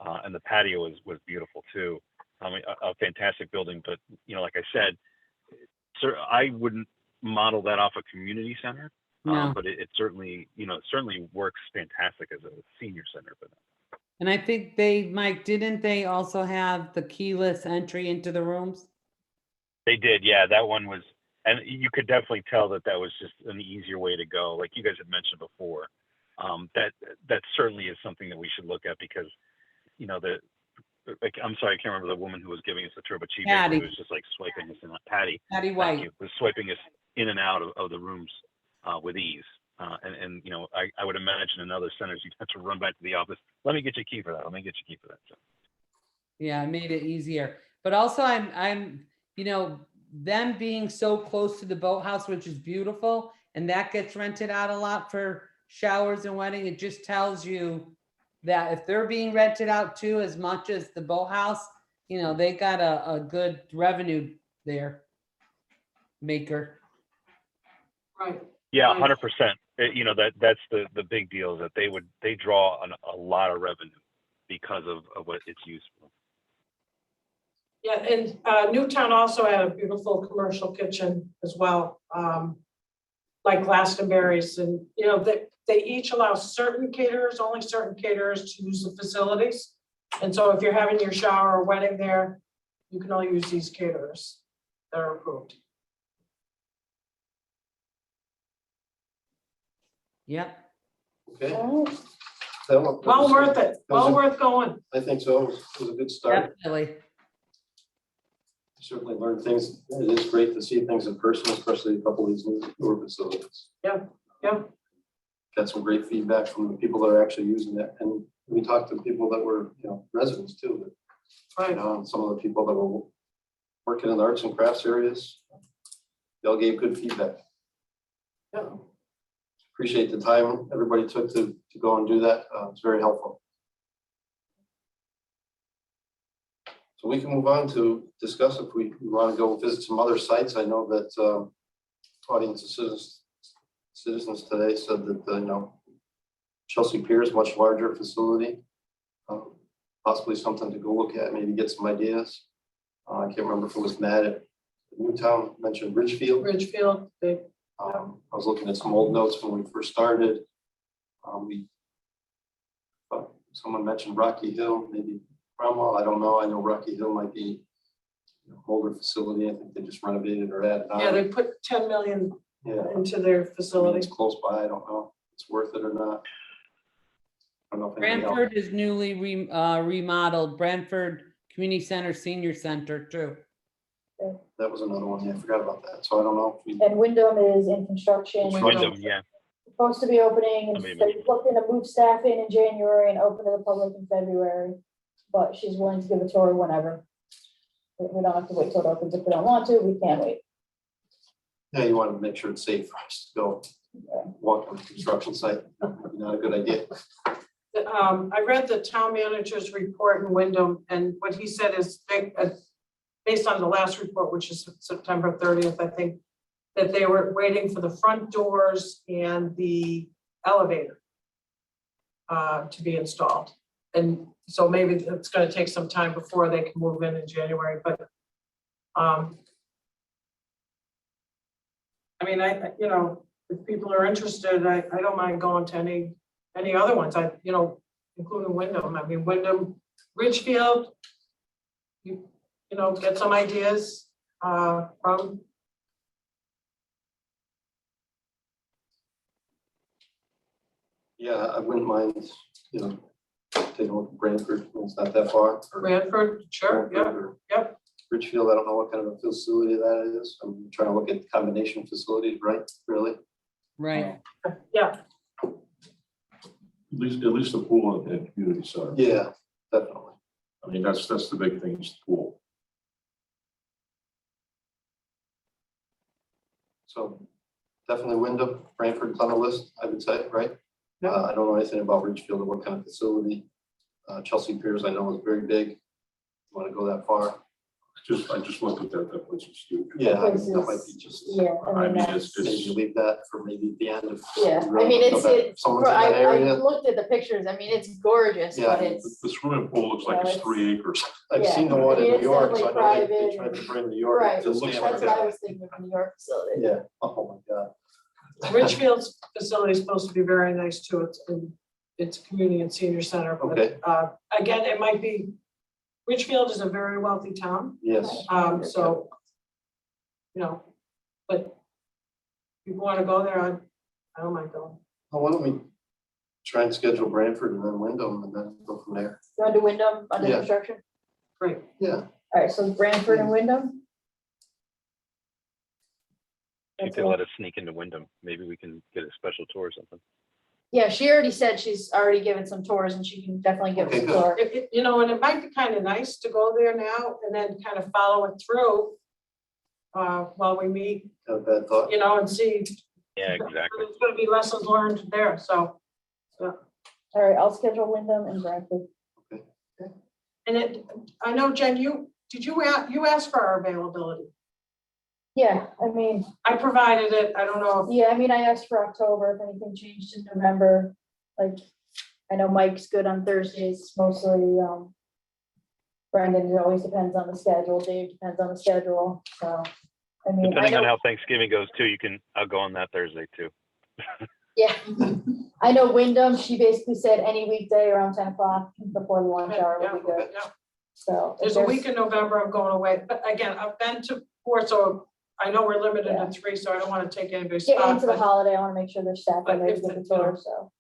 [SPEAKER 12] And the patio was beautiful too. I mean, a fantastic building, but like I said, sir, I wouldn't model that off a community center.
[SPEAKER 9] No.
[SPEAKER 12] But it certainly, certainly works fantastic as a senior center for them.
[SPEAKER 9] And I think Mike, didn't they also have the keyless entry into the rooms?
[SPEAKER 12] They did, yeah. That one was, and you could definitely tell that was just an easier way to go. Like you guys had mentioned before, that certainly is something that we should look at because, I'm sorry, I can't remember the woman who was giving us the tour, but she basically was just like swiping us in. Patty
[SPEAKER 9] White.
[SPEAKER 12] Thank you, was swiping us in and out of the rooms with ease. And I would imagine in other centers you'd have to run back to the office. Let me get you a key for that. Let me get you a key for that. So.
[SPEAKER 9] Yeah, it made it easier. But also I'm them being so close to the boathouse, which is beautiful, and that gets rented out a lot for showers and wedding. It just tells you that if they're being rented out too, as much as the boathouse, they got a good revenue there maker.
[SPEAKER 7] Right.
[SPEAKER 12] Yeah, 100%. That's the big deal is that they draw on a lot of revenue because of what it's used for.
[SPEAKER 7] Yeah, and Newtown also had a beautiful commercial kitchen as well, like Glastonbury's, and they each allow only certain caterers to use the facilities. And so if you're having your shower or wedding there, you can only use these caterers that are approved.
[SPEAKER 9] Yep.
[SPEAKER 2] Okay.
[SPEAKER 7] Well worth it. Well worth going.
[SPEAKER 2] I think so. It was a good start.
[SPEAKER 9] Definitely.
[SPEAKER 2] Certainly learned things. It is great to see things in person, especially a couple of these newer facilities.
[SPEAKER 7] Yeah.
[SPEAKER 2] Got some great feedback from the people that are actually using it. And we talked to people that were, residents too.
[SPEAKER 7] Right.
[SPEAKER 2] And some of the people that were working in the arts and crafts areas, they all gave good feedback.
[SPEAKER 7] Yeah.
[SPEAKER 2] appreciate the time everybody took to go and do that. It's very helpful. So we can move on to discuss if we want to go visit some other sites. I know that audience of citizens today said that, you know, Chelsea Piers, much larger facility. Possibly something to go look at, maybe get some ideas. I can't remember if it was Matt at Newtown mentioned Ridgefield.
[SPEAKER 7] Ridgefield, they,
[SPEAKER 2] I was looking at some old notes when we first started. Someone mentioned Rocky Hill, maybe Cromwell, I don't know. I know Rocky Hill might be an older facility. I think they just renovated or added on.
[SPEAKER 7] yeah, they put 10 million
[SPEAKER 2] Yeah,
[SPEAKER 7] into their
[SPEAKER 2] I mean,
[SPEAKER 7] facility.
[SPEAKER 2] it's close by. I don't know if it's worth it or not. I don't know if anybody else-
[SPEAKER 9] Brantford is newly remodeled, Brantford Community Center, Senior Center too.
[SPEAKER 2] That was another one. Yeah, I forgot about that. So I don't know. If we,
[SPEAKER 8] And Wyndham is in construction.
[SPEAKER 12] Wyndham, yeah.
[SPEAKER 8] Supposed to be opening, and
[SPEAKER 12] Amazing.
[SPEAKER 8] they're looking to move staff in January and open to the public in February. But she's willing to give a tour whenever. We don't have to wait till it opens. If we don't want to, we can wait.
[SPEAKER 2] yeah, you want to make sure it's safe for us to go walk on the construction site. Maybe not a good idea.
[SPEAKER 7] I read the town manager's report in Wyndham, and what he said is they, based on the last report, which is September 30th, I think, that they were waiting for the front doors and the elevator to be installed. And so maybe it's gonna take some time before they can move in January, but I mean, you know, if people are interested, I don't mind going to any other ones, you know, including Wyndham. I mean, Wyndham, Ridgefield, you know, get some ideas from.
[SPEAKER 2] Yeah, I wouldn't mind, you know, taking a look at Brantford. It's not that far. Or
[SPEAKER 7] Brantford, sure, yeah,
[SPEAKER 2] Brantford or
[SPEAKER 7] yep.
[SPEAKER 2] Ridgefield, I don't know what kind of a facility that is. I'm trying to look at combination facilities, right? Really?
[SPEAKER 9] Right.
[SPEAKER 7] Yeah,
[SPEAKER 6] At least the pool and community center.
[SPEAKER 2] Yeah, definitely.
[SPEAKER 6] I mean, that's the big thing is the pool.
[SPEAKER 2] So definitely Wyndham, Brantford's on the list, I would say, right?
[SPEAKER 7] Yeah.
[SPEAKER 2] I don't know anything about Ridgefield or what kind of facility. Chelsea Piers, I know is very big. Want to go that far?
[SPEAKER 6] I just looked at that place is huge.
[SPEAKER 2] Yeah, I mean, that might be just,
[SPEAKER 8] Yeah,
[SPEAKER 6] I mean,
[SPEAKER 8] that's-
[SPEAKER 2] maybe leave that for maybe the end of.
[SPEAKER 8] Yeah, I
[SPEAKER 2] really
[SPEAKER 8] mean,
[SPEAKER 2] go
[SPEAKER 8] it's,
[SPEAKER 2] back- Someone's in that
[SPEAKER 8] I
[SPEAKER 2] area.
[SPEAKER 8] looked at the pictures. I mean, it's gorgeous,
[SPEAKER 2] Yeah,
[SPEAKER 8] but
[SPEAKER 6] The
[SPEAKER 8] it's,
[SPEAKER 6] the swimming pool looks like
[SPEAKER 8] No,
[SPEAKER 6] it's
[SPEAKER 8] it's-
[SPEAKER 6] 3 acres.
[SPEAKER 2] I've
[SPEAKER 8] yeah,
[SPEAKER 2] seen the one
[SPEAKER 8] I mean,
[SPEAKER 2] in New
[SPEAKER 8] it's
[SPEAKER 2] York, so I
[SPEAKER 8] definitely
[SPEAKER 2] know they
[SPEAKER 8] private
[SPEAKER 2] tried to
[SPEAKER 8] and-
[SPEAKER 2] bring New York.
[SPEAKER 8] right,
[SPEAKER 2] to
[SPEAKER 6] It looks
[SPEAKER 2] stand
[SPEAKER 6] like
[SPEAKER 8] that's
[SPEAKER 2] like
[SPEAKER 8] what I
[SPEAKER 2] that.
[SPEAKER 8] was thinking of New York facility.
[SPEAKER 2] Yeah, oh my God.
[SPEAKER 7] Ridgefield's facility is supposed to be very nice too. It's a community and senior center. But,
[SPEAKER 2] Okay.
[SPEAKER 7] again, it might be, Ridgefield is a very wealthy town,
[SPEAKER 2] Yes,
[SPEAKER 7] so, you know, but if you want to go there, I don't mind going.
[SPEAKER 2] well, why don't we try and schedule Brantford and then Wyndham and then go from there?
[SPEAKER 8] You want to do Wyndham under
[SPEAKER 2] Yeah.
[SPEAKER 8] construction?
[SPEAKER 7] Great.
[SPEAKER 2] Yeah,
[SPEAKER 8] All right, so Brantford and Wyndham?
[SPEAKER 12] If they let us sneak into Wyndham, maybe we can get a special tour or something.
[SPEAKER 8] Yeah, she already said she's already given some tours and she can definitely give us
[SPEAKER 2] Okay,
[SPEAKER 8] a
[SPEAKER 2] good.
[SPEAKER 8] tour.
[SPEAKER 7] You know, and it might be kind of nice to go there now and then kind of follow it through while we meet,
[SPEAKER 2] not a bad thought.
[SPEAKER 7] you know, and see.
[SPEAKER 12] Yeah, exactly.
[SPEAKER 7] There's gonna be lessons learned there, so.
[SPEAKER 8] All right, I'll schedule Wyndham and Brantford.
[SPEAKER 7] And I know, Jen, you asked for our availability.
[SPEAKER 8] Yeah, I mean,
[SPEAKER 7] I provided it. I don't know.
[SPEAKER 8] yeah, I mean, I asked for October, if anything changed in November, like, I know Mike's good on Thursdays mostly, Brendan, it always depends on the schedule, Dave depends on the schedule, so, I mean, I
[SPEAKER 12] Depending on
[SPEAKER 8] know,
[SPEAKER 12] how Thanksgiving goes too, I'll go on that Thursday too.
[SPEAKER 8] yeah. I know Wyndham, she basically said any weekday around 10 o'clock before the lunch hour would be good,
[SPEAKER 7] Yeah.
[SPEAKER 8] so. if
[SPEAKER 7] There's a week in November I'm going away, but again, I've been to 4, so I know we're limited
[SPEAKER 8] Yeah.
[SPEAKER 7] to 3, so I don't want to take anybody's
[SPEAKER 8] Getting
[SPEAKER 7] spot.
[SPEAKER 8] into the
[SPEAKER 7] But
[SPEAKER 8] holiday, I wanna make sure their staff are
[SPEAKER 7] But
[SPEAKER 8] ready
[SPEAKER 7] if
[SPEAKER 8] to get
[SPEAKER 7] the-
[SPEAKER 8] the tour, so.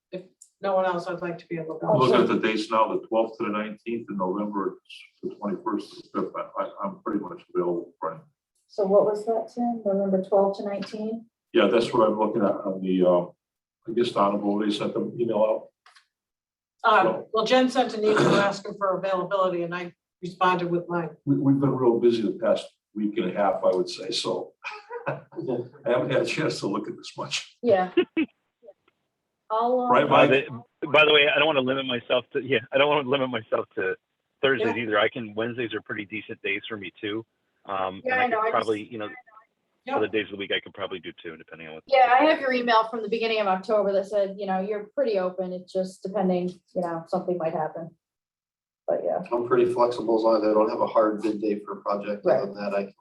[SPEAKER 7] no one else, I'd like to be able to
[SPEAKER 6] I'm
[SPEAKER 7] go.
[SPEAKER 6] looking at the dates now, the 12th to the 19th in November, the 21st to the 5th. I'm pretty much available, Brian.
[SPEAKER 8] So what was that, Tim? November 12 to 19?
[SPEAKER 6] Yeah, that's what I'm looking at on the, I guess Donna Bode sent them email out.
[SPEAKER 7] Well, Jen sent an email asking for availability and I responded with mine.
[SPEAKER 6] We've been real busy the past week and a half, I would say, so I haven't had a chance to look at this much.
[SPEAKER 8] Yeah. I'll,
[SPEAKER 6] Right, Mike?
[SPEAKER 12] By the way, I don't want to limit myself to, I don't want to limit myself to Thursdays
[SPEAKER 7] Yeah.
[SPEAKER 12] either. Wednesdays are pretty decent days for me too. And
[SPEAKER 8] Yeah,
[SPEAKER 12] I
[SPEAKER 8] I know,
[SPEAKER 12] could
[SPEAKER 8] I
[SPEAKER 12] probably,
[SPEAKER 7] Yeah.
[SPEAKER 12] other days of the week, I could probably do too, depending on what.
[SPEAKER 8] yeah, I have your email from the beginning of October that said, you're pretty open. It's just depending, something might happen. But yeah,
[SPEAKER 2] I'm pretty flexible as long as I don't have a hard bid date for a project.
[SPEAKER 8] Right.
[SPEAKER 2] Other than that, I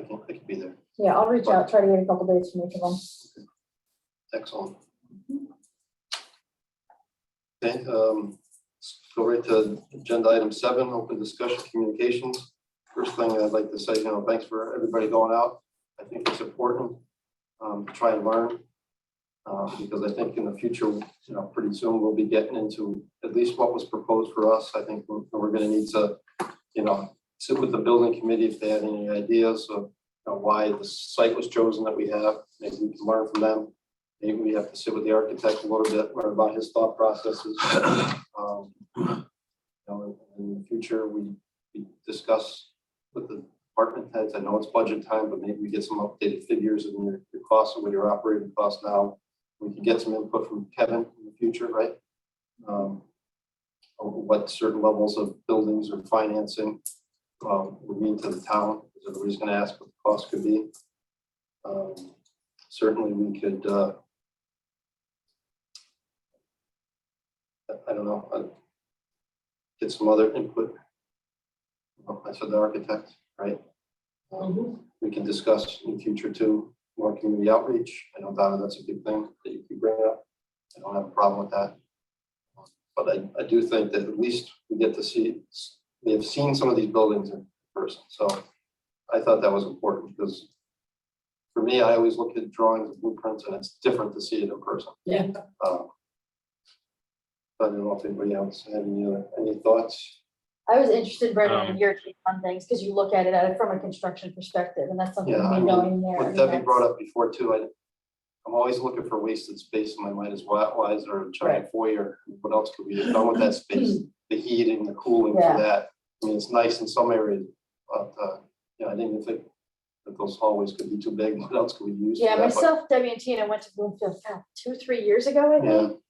[SPEAKER 2] can be there.
[SPEAKER 8] yeah, I'll reach out, try to get a couple dates from each of them.
[SPEAKER 2] Excellent. Okay, let's go right to agenda item 7, open discussion communications. First thing I'd like to say, thanks for everybody going out. I think it's important to try and learn. Because I think in the future, pretty soon we'll be getting into at least what was proposed for us. I think we're gonna need to, sit with the building committee if they had any ideas of why the site was chosen that we have. Maybe we can learn from them. Maybe we have to sit with the architect a little bit, learn about his thought processes. In the future, we discuss with the department heads. I know it's budget time, but maybe we get some updated figures of your costs and what your operating costs now. We can get some input from Kevin in the future, right? What certain levels of buildings or financing would mean to the town. Is everybody's going to ask what the cost could be? Certainly, we could. I don't know. Get some other input. I said the architect, right? We can discuss in the future too. More community outreach. I know, Donna, that's a big thing that you keep bringing up. I don't have a problem with that. But I do think that at least we get to see, we have seen some of these buildings in person. So I thought that was important because for me, I always look at drawings and blueprints and it's different to see it in person.
[SPEAKER 7] Yeah.
[SPEAKER 2] I don't know if anybody else had any thoughts.
[SPEAKER 8] I was interested, Brendan, in your take on things, because you look at it from a construction perspective, and that's something
[SPEAKER 2] Yeah,
[SPEAKER 8] we know in there.
[SPEAKER 2] what Debbie brought up before too, I'm always looking for wasted space in my mind as well, why is there a giant foyer? What else could we have done with that space? The heating, the cooling for
[SPEAKER 8] Yeah.
[SPEAKER 2] that. I mean, it's nice in some areas, but, I didn't even think that those hallways could be too big. What else could we use?
[SPEAKER 8] Yeah,
[SPEAKER 2] for that? But-
[SPEAKER 8] myself, Debbie and Tina went to Bloomfield 2-3 years ago, I
[SPEAKER 2] Yeah,
[SPEAKER 8] think.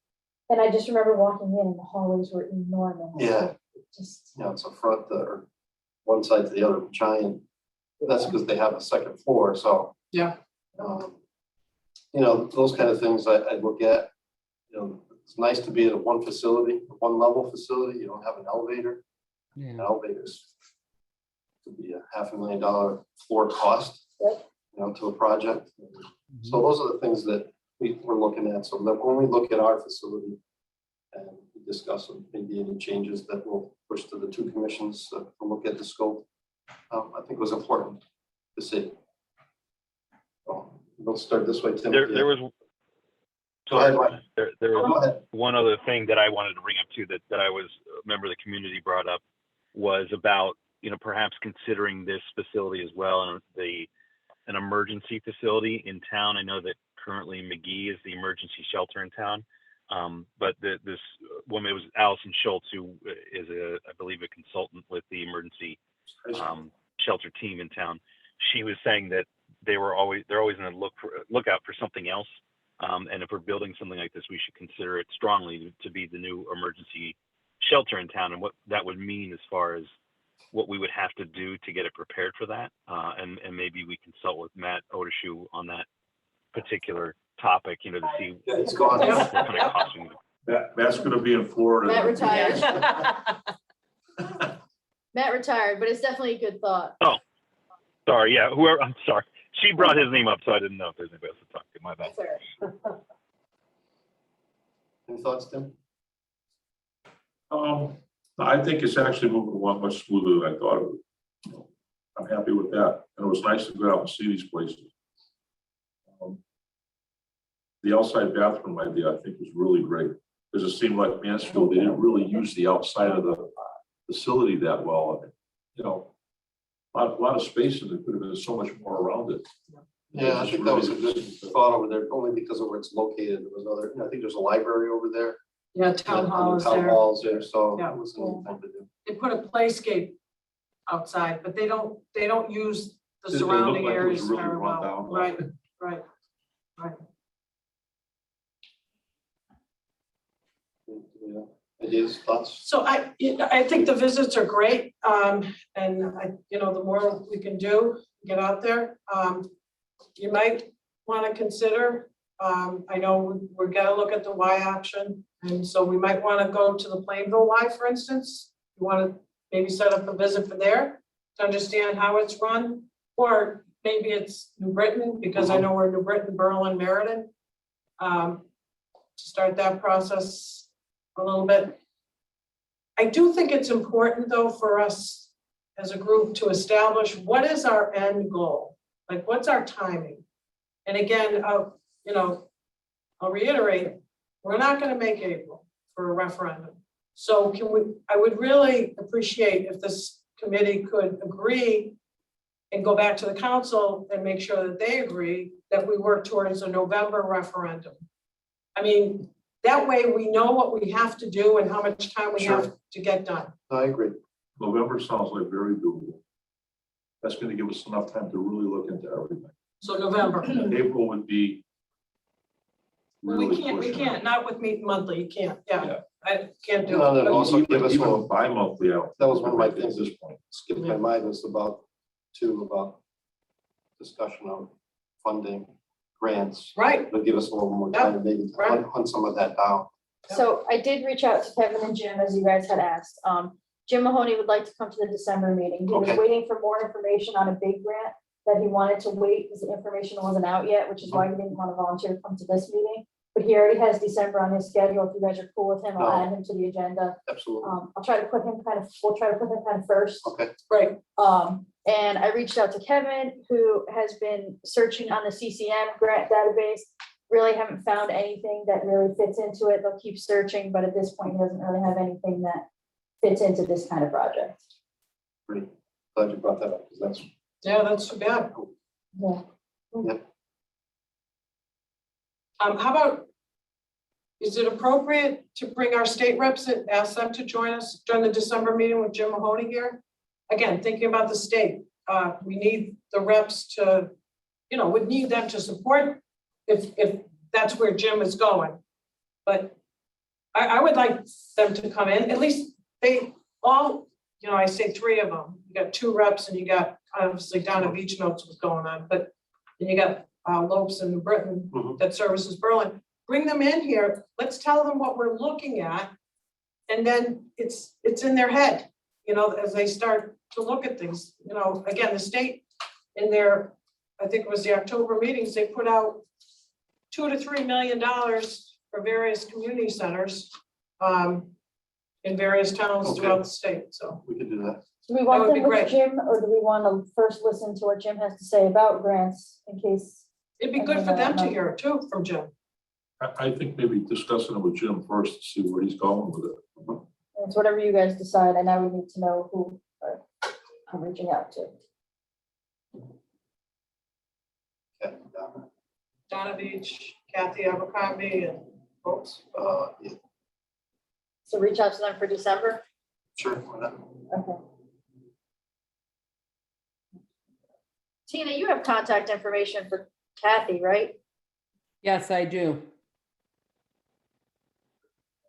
[SPEAKER 8] And I just remember walking in and the hallways were enormous.
[SPEAKER 2] Yeah.
[SPEAKER 8] Just,
[SPEAKER 2] it's a front or one side to the other, giant. That's because they have a second floor, so.
[SPEAKER 7] Yeah.
[SPEAKER 2] Those kind of things I look at. It's nice to be at one facility, one level facility. You don't have an elevator.
[SPEAKER 9] Yeah.
[SPEAKER 2] Elevators could be a $500,000 floor cost,
[SPEAKER 8] Yep.
[SPEAKER 2] To a project. So those are the things that we're looking at. So that when we look at our facility and we discuss maybe any changes that we'll push to the 2 commissions to look at the scope, I think it was important to see. So we'll start this way, Tim.
[SPEAKER 12] There was.
[SPEAKER 2] Go ahead,
[SPEAKER 12] Sorry,
[SPEAKER 2] Mike.
[SPEAKER 12] there was
[SPEAKER 2] Go ahead.
[SPEAKER 12] one other thing that I wanted to bring up too, that I was a member of the community brought up was about, perhaps considering this facility as well and an emergency facility in town. I know that currently McGee is the emergency shelter in town. But this woman, it was Allison Schultz, who is I believe a consultant with the emergency shelter team in town. She was saying that they're always in a lookout for something else. And if we're building something like this, we should consider it strongly to be the new emergency shelter in town and what that would mean as far as what we would have to do to get it prepared for that. And maybe we consult with Matt Odeshoe on that particular topic, to see
[SPEAKER 2] Yeah, it's gone.
[SPEAKER 12] what kind of costs we need.
[SPEAKER 6] Matt's gonna be in Florida.
[SPEAKER 8] Matt retired. Matt retired, but it's definitely a good thought.
[SPEAKER 12] Sorry, yeah, I'm sorry. She brought his name up, so I didn't know if there's anybody else to talk to. My bad.
[SPEAKER 2] Any thoughts, Tim?
[SPEAKER 6] I think it's actually moving along much smoother than I thought it would. I'm happy with that. And it was nice to go out and see these places. The outside bathroom idea, I think, was really great. Because it seemed like Mansfield, they didn't really use the outside of the facility that well. A lot of space, and there could have been so much more around it.
[SPEAKER 2] Yeah, I think that was a good thought over there, only because of where it's located. There was I think there's a library over there.
[SPEAKER 7] Yeah, town hall is
[SPEAKER 2] Town
[SPEAKER 7] there.
[SPEAKER 2] hall's there, so
[SPEAKER 7] Yeah.
[SPEAKER 2] it was a neat thing to do.
[SPEAKER 7] They put a playscape outside, but they don't use the
[SPEAKER 6] It looked
[SPEAKER 7] surrounding
[SPEAKER 6] like it was
[SPEAKER 7] areas
[SPEAKER 6] really
[SPEAKER 7] very
[SPEAKER 6] run
[SPEAKER 7] well.
[SPEAKER 6] down.
[SPEAKER 7] Right.
[SPEAKER 2] Yeah. Ideas, thoughts?
[SPEAKER 7] So I think the visits are great, and the more we can do, get out there. You might want to consider, I know we're gonna look at the Y option, and so we might want to go to the Plainville Y, for instance. You want to maybe set up a visit for there to understand how it's run, or maybe it's New Britain, because I know we're New Britain, Berlin, Meriden. To start that process a little bit. I do think it's important, though, for us as a group to establish what is our end goal? Like, what's our timing? And again, I'll reiterate, we're not gonna make April for a referendum. So I would really appreciate if this committee could agree and go back to the council and make sure that they agree that we work towards a November referendum. I mean, that way we know what we have to do and how much time we have to get done.
[SPEAKER 2] I agree.
[SPEAKER 6] November sounds like very doable. That's gonna give us enough time to really look into everything.
[SPEAKER 7] So November.
[SPEAKER 6] April would be.
[SPEAKER 7] We
[SPEAKER 6] really
[SPEAKER 7] can't,
[SPEAKER 6] pushing it.
[SPEAKER 7] not with meet monthly, you can't,
[SPEAKER 6] Yeah.
[SPEAKER 7] yeah, I can't do
[SPEAKER 2] No, no,
[SPEAKER 7] it.
[SPEAKER 2] no, also give us
[SPEAKER 6] Even
[SPEAKER 2] all,
[SPEAKER 6] bi-monthly out.
[SPEAKER 2] that was one of my
[SPEAKER 6] At
[SPEAKER 2] things
[SPEAKER 6] this
[SPEAKER 2] that
[SPEAKER 6] point.
[SPEAKER 2] skipped my mind was about discussion of funding, grants.
[SPEAKER 7] Right,
[SPEAKER 2] It'll give us a little more time, maybe to
[SPEAKER 7] right.
[SPEAKER 2] hunt some of that down.
[SPEAKER 8] So I did reach out to Kevin and Jim, as you guys had asked. Jim Mahoney would like to come to the December meeting. He was
[SPEAKER 2] Okay.
[SPEAKER 8] waiting for more information on a big grant that he wanted to wait because the information wasn't out yet, which is why he didn't want to volunteer to come to this meeting. But he already has December on his schedule. If you guys are cool with him, I'll
[SPEAKER 2] No.
[SPEAKER 8] add him to the agenda.
[SPEAKER 2] Absolutely.
[SPEAKER 8] We'll try to put him kind of first.
[SPEAKER 2] Okay.
[SPEAKER 7] Right,
[SPEAKER 8] And I reached out to Kevin, who has been searching on the CCM grant database. Really haven't found anything that really fits into it. They'll keep searching, but at this point, he doesn't really have anything that fits into this kind of project.
[SPEAKER 2] Great. Glad you brought that up, because that's,
[SPEAKER 7] yeah, that's too bad.
[SPEAKER 8] Yeah.
[SPEAKER 7] How about, is it appropriate to bring our state reps and ask them to join us during the December meeting with Jim Mahoney here? Again, thinking about the state, we need the reps to, we need them to support if that's where Jim is going. But I would like them to come in, at least they all, I say 3 of them. You got 2 reps and you got obviously Donna Beach knows what's going on, but then you got Lopes and New Britain that services Berlin. Bring them in here. Let's tell them what we're looking at. And then it's in their head, as they start to look at things. Again, the state in their, I think it was the October meetings, they put out $2 to $3 million for various community centers in various towns throughout the state. So
[SPEAKER 2] we could do that.
[SPEAKER 8] Do we want
[SPEAKER 7] That would
[SPEAKER 8] them
[SPEAKER 7] be
[SPEAKER 8] with
[SPEAKER 7] great.
[SPEAKER 8] Jim, or do we want to first listen to what Jim has to say about grants in case?
[SPEAKER 7] it'd be good for them to hear it too from Jim.
[SPEAKER 6] I think maybe discussing it with Jim first to see where he's going with it.
[SPEAKER 8] It's whatever you guys decide, and I would need to know who I'm reaching out to.
[SPEAKER 2] Yeah.
[SPEAKER 7] Donna Beach, Kathy Abercrombie, and folks.
[SPEAKER 2] Yeah,
[SPEAKER 8] So reach out to them for December?
[SPEAKER 2] sure. Why not?
[SPEAKER 8] Okay. Tina, you have contact information for Kathy, right?
[SPEAKER 9] Yes, I do.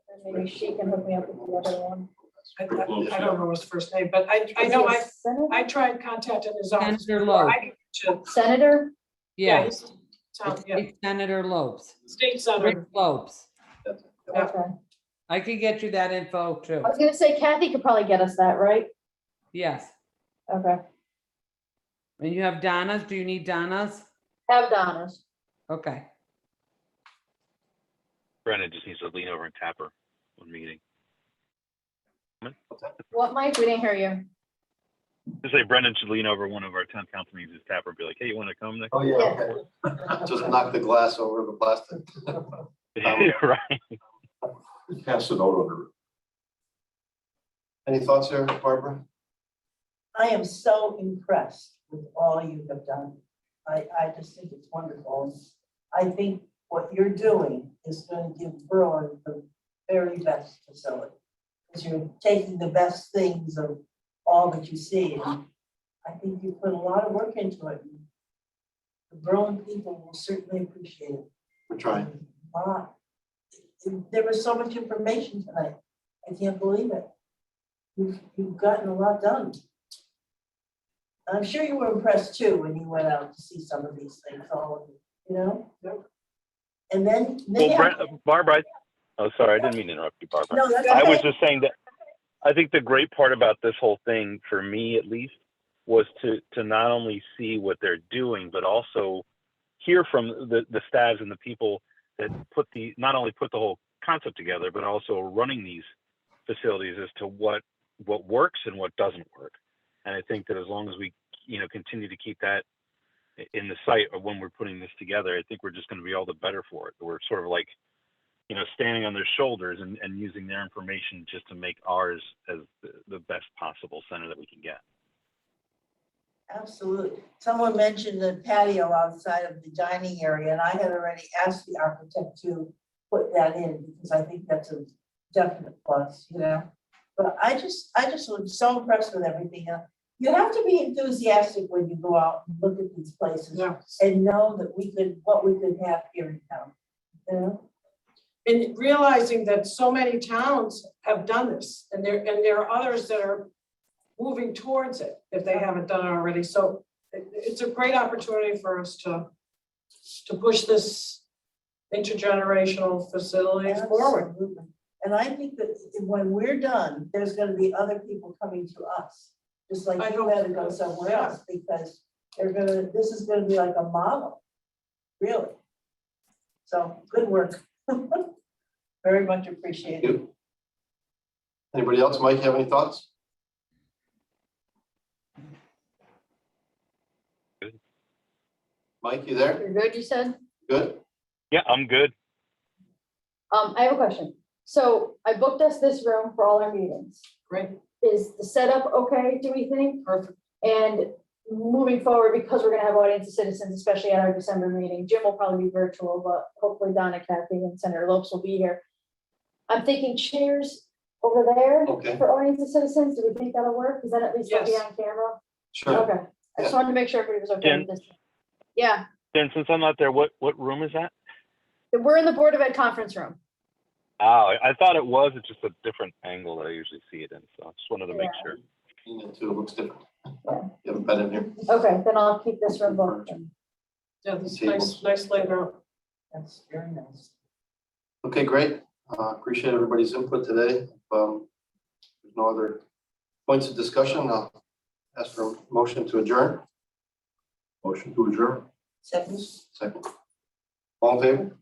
[SPEAKER 8] And maybe she can hook me up with the other one.
[SPEAKER 7] I don't know his first name, but I know
[SPEAKER 8] Is he a senator?
[SPEAKER 7] I tried contacting his office.
[SPEAKER 9] Senator
[SPEAKER 7] before.
[SPEAKER 9] Lowe.
[SPEAKER 7] I can get you-
[SPEAKER 8] Senator?
[SPEAKER 7] Yeah,
[SPEAKER 9] Yes.
[SPEAKER 7] he's yeah,
[SPEAKER 9] Senator Lopes,
[SPEAKER 7] state
[SPEAKER 9] Rick
[SPEAKER 7] senator.
[SPEAKER 9] Lopes.
[SPEAKER 2] That's-
[SPEAKER 7] Yeah.
[SPEAKER 8] Okay.
[SPEAKER 9] I could get you that info too.
[SPEAKER 8] I was gonna say Kathy could probably get us that, right?
[SPEAKER 9] Yes.
[SPEAKER 8] Okay.
[SPEAKER 9] And you have Donna's? Do you need Donna's?
[SPEAKER 8] Have Donna's.
[SPEAKER 9] Okay.
[SPEAKER 12] Brennan just needs to lean over and tap her when meeting.
[SPEAKER 8] What, Mike? We didn't hear you.
[SPEAKER 12] Just say Brendan should lean over one of our town council meetings, tap her, and be like, hey, you want to come next?
[SPEAKER 2] Oh, yeah, okay. Just knock the glass over the plastic.
[SPEAKER 12] Right.
[SPEAKER 6] Pass it out on her.
[SPEAKER 2] Any thoughts here, Barbara?
[SPEAKER 10] I am so impressed with all you have done. I just think it's wonderful. I think what you're doing is going to give Berlin the very best facility. Because you're taking the best things of all that you see. And I think you put a lot of work into it. The Berlin people will certainly appreciate it.
[SPEAKER 2] We're trying.
[SPEAKER 10] A lot. there was so much information tonight. I can't believe it. You've gotten a lot done. I'm sure you were impressed too when you went out to see some of these things, all of it, you know? And then.
[SPEAKER 12] Well, Barbara, oh, sorry, I didn't mean to interrupt you, Barbara.
[SPEAKER 10] No, that's
[SPEAKER 12] I was
[SPEAKER 10] okay.
[SPEAKER 12] just saying that I think the great part about this whole thing, for me at least, was to not only see what they're doing, but also hear from the staffs and the people that not only put the whole concept together, but also running these facilities as to what works and what doesn't work. And I think that as long as we, continue to keep that in the sight of when we're putting this together, I think we're just going to be all the better for it. We're sort of like, standing on their shoulders and using their information just to make ours as the best possible center that we can get.
[SPEAKER 10] Absolutely. Someone mentioned the patio outside of the dining area, and I had already asked the architect to put that in because I think that's a definite plus, But I just was so impressed with everything. You have to be enthusiastic when you go out and look at these places and know that what we could have here in town,
[SPEAKER 7] And realizing that so many towns have done this, and there are others that are moving towards it if they haven't done it already. So it's a great opportunity for us to push this intergenerational facility forward.
[SPEAKER 10] Absolutely. And I think that when we're done, there's gonna be other people coming to us, just like
[SPEAKER 7] I
[SPEAKER 10] you
[SPEAKER 7] hope
[SPEAKER 10] had to
[SPEAKER 7] so.
[SPEAKER 10] go somewhere
[SPEAKER 7] Yeah.
[SPEAKER 10] else, because this is gonna be like a model, really. So, good work. Very much appreciated.
[SPEAKER 2] Thank you. Anybody else? Mike, have any thoughts?
[SPEAKER 12] Good.
[SPEAKER 2] Mike, you there?
[SPEAKER 8] You're good, you said?
[SPEAKER 2] Good?
[SPEAKER 12] Yeah, I'm good.
[SPEAKER 8] I have a question. So I booked us this room for all our meetings.
[SPEAKER 7] Great,
[SPEAKER 8] Is the setup okay, do we think?
[SPEAKER 7] perfect.
[SPEAKER 8] And moving forward, because we're gonna have audience of citizens, especially at our December meeting, Jim will probably be virtual, but hopefully Donna, Kathy, and Senator Lopes will be here. I'm thinking chairs over there
[SPEAKER 2] Okay.
[SPEAKER 8] for audience of citizens. Do we think that'll work? Because then at least they'll be
[SPEAKER 7] Yes.
[SPEAKER 8] on camera.
[SPEAKER 2] Sure.
[SPEAKER 8] Okay. I just wanted to make sure everybody was okay with this. Yeah,
[SPEAKER 12] Then since I'm not there, what room is that?
[SPEAKER 8] we're in the Board of Ed conference room.
[SPEAKER 12] Oh, I thought it was. It's just a different angle that I usually see it in. So I just wanted to make
[SPEAKER 8] Yeah.
[SPEAKER 12] sure.
[SPEAKER 2] It too looks different.
[SPEAKER 8] Yeah.
[SPEAKER 2] You haven't been in here.
[SPEAKER 8] Okay, then I'll keep this room booked.
[SPEAKER 7] Yeah, this is
[SPEAKER 2] Tables.
[SPEAKER 7] nice layout.
[SPEAKER 10] That's very nice.
[SPEAKER 2] Okay, great. Appreciate everybody's input today. If there's no other points of discussion, I'll ask for a motion to adjourn.
[SPEAKER 6] Motion to adjourn.
[SPEAKER 10] Second.
[SPEAKER 2] Second. All in favor?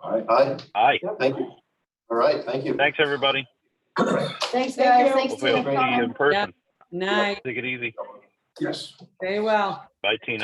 [SPEAKER 6] Aye.
[SPEAKER 2] Aye.
[SPEAKER 12] Aye.
[SPEAKER 2] Thank you. All right, thank you.
[SPEAKER 12] Thanks, everybody.
[SPEAKER 8] Thanks,
[SPEAKER 7] Thank
[SPEAKER 8] guys.
[SPEAKER 7] you.
[SPEAKER 8] Thanks,
[SPEAKER 12] Hopefully I'll
[SPEAKER 8] team.
[SPEAKER 12] see you in person.
[SPEAKER 9] Night.
[SPEAKER 12] Take it easy.
[SPEAKER 6] Yes.
[SPEAKER 9] Stay well.
[SPEAKER 12] Bye, Tina.